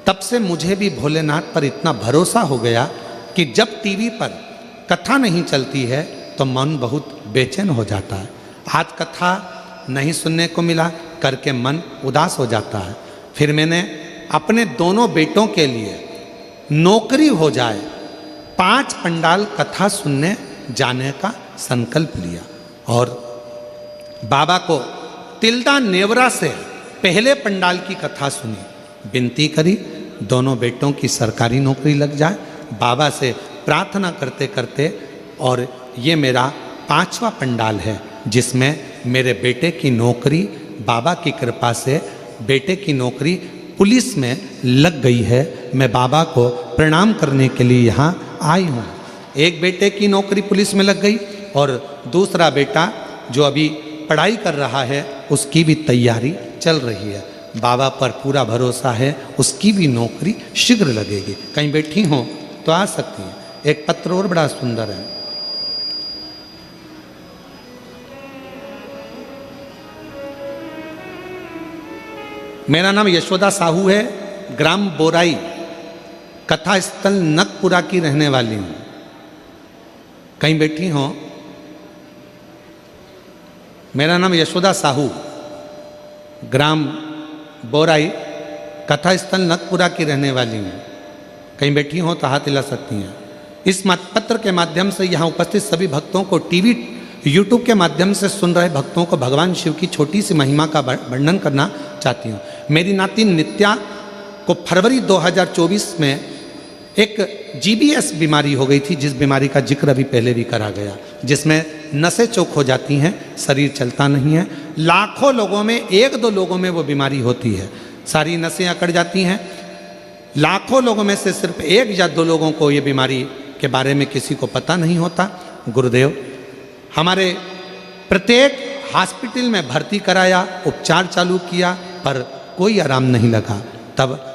तब से मुझे भी भोलेनाथ पर इतना भरोसा हो गया कि जब टीवी पर कथा नहीं चलती है तो मन बहुत बेचैन हो जाता है। आज कथा नहीं सुनने को मिला करके मन उदास हो जाता है। फिर मैंने अपने दोनों बेटों के लिए नौकरी हो जाए 5 पंडाल कथा सुनने जाने का संकल्प लिया और बाबा को तिल्दा नेवरा से पहले पंडाल की कथा सुनी, विनती करी दोनों बेटों की सरकारी नौकरी लग जाए। बाबा से प्रार्थना करते करते, और ये मेरा 5वां पंडाल है जिसमें मेरे बेटे की नौकरी, बाबा की कृपा से बेटे की नौकरी पुलिस में लग गई है। मैं बाबा को प्रणाम करने के लिए यहाँ आई हूँ। एक बेटे की नौकरी पुलिस में लग गई और दूसरा बेटा जो अभी पढ़ाई कर रहा है उसकी भी तैयारी चल रही है। बाबा पर पूरा भरोसा है, उसकी भी नौकरी शीघ्र लगेगी। कहीं बैठी हो तो आ सकती हैं। एक पत्र और बड़ा सुंदर है, मेरा नाम यशोदा साहू है, ग्राम बोराई कथा स्थल नकपुरा की रहने वाली हूँ। कहीं बैठी हो। मेरा नाम यशोदा साहू, ग्राम बोराई कथा स्थल नकपुरा की रहने वाली हूँ। कहीं बैठी हो तो हाथ हिला सकती हैं। इस पत्र के माध्यम से यहाँ उपस्थित सभी भक्तों को, टीवी यूट्यूब के माध्यम से सुन रहे भक्तों को भगवान शिव की छोटी सी महिमा का वर्णन करना चाहती हूँ। मेरी नाती नित्या को फरवरी 2024 में एक GBS बीमारी हो गई थी, जिस बीमारी का जिक्र अभी पहले भी करा गया, जिसमें नसें चौक हो जाती हैं, शरीर चलता नहीं है। लाखों लोगों में 1-2 लोगों में वो बीमारी होती है, सारी नसें अकड़ जाती हैं। लाखों लोगों में से सिर्फ 1 या 2 लोगों को ये बीमारी के बारे में किसी को पता नहीं होता। गुरुदेव हमारे प्रत्येक हॉस्पिटल में भर्ती कराया, उपचार चालू किया, पर कोई आराम नहीं लगा। तब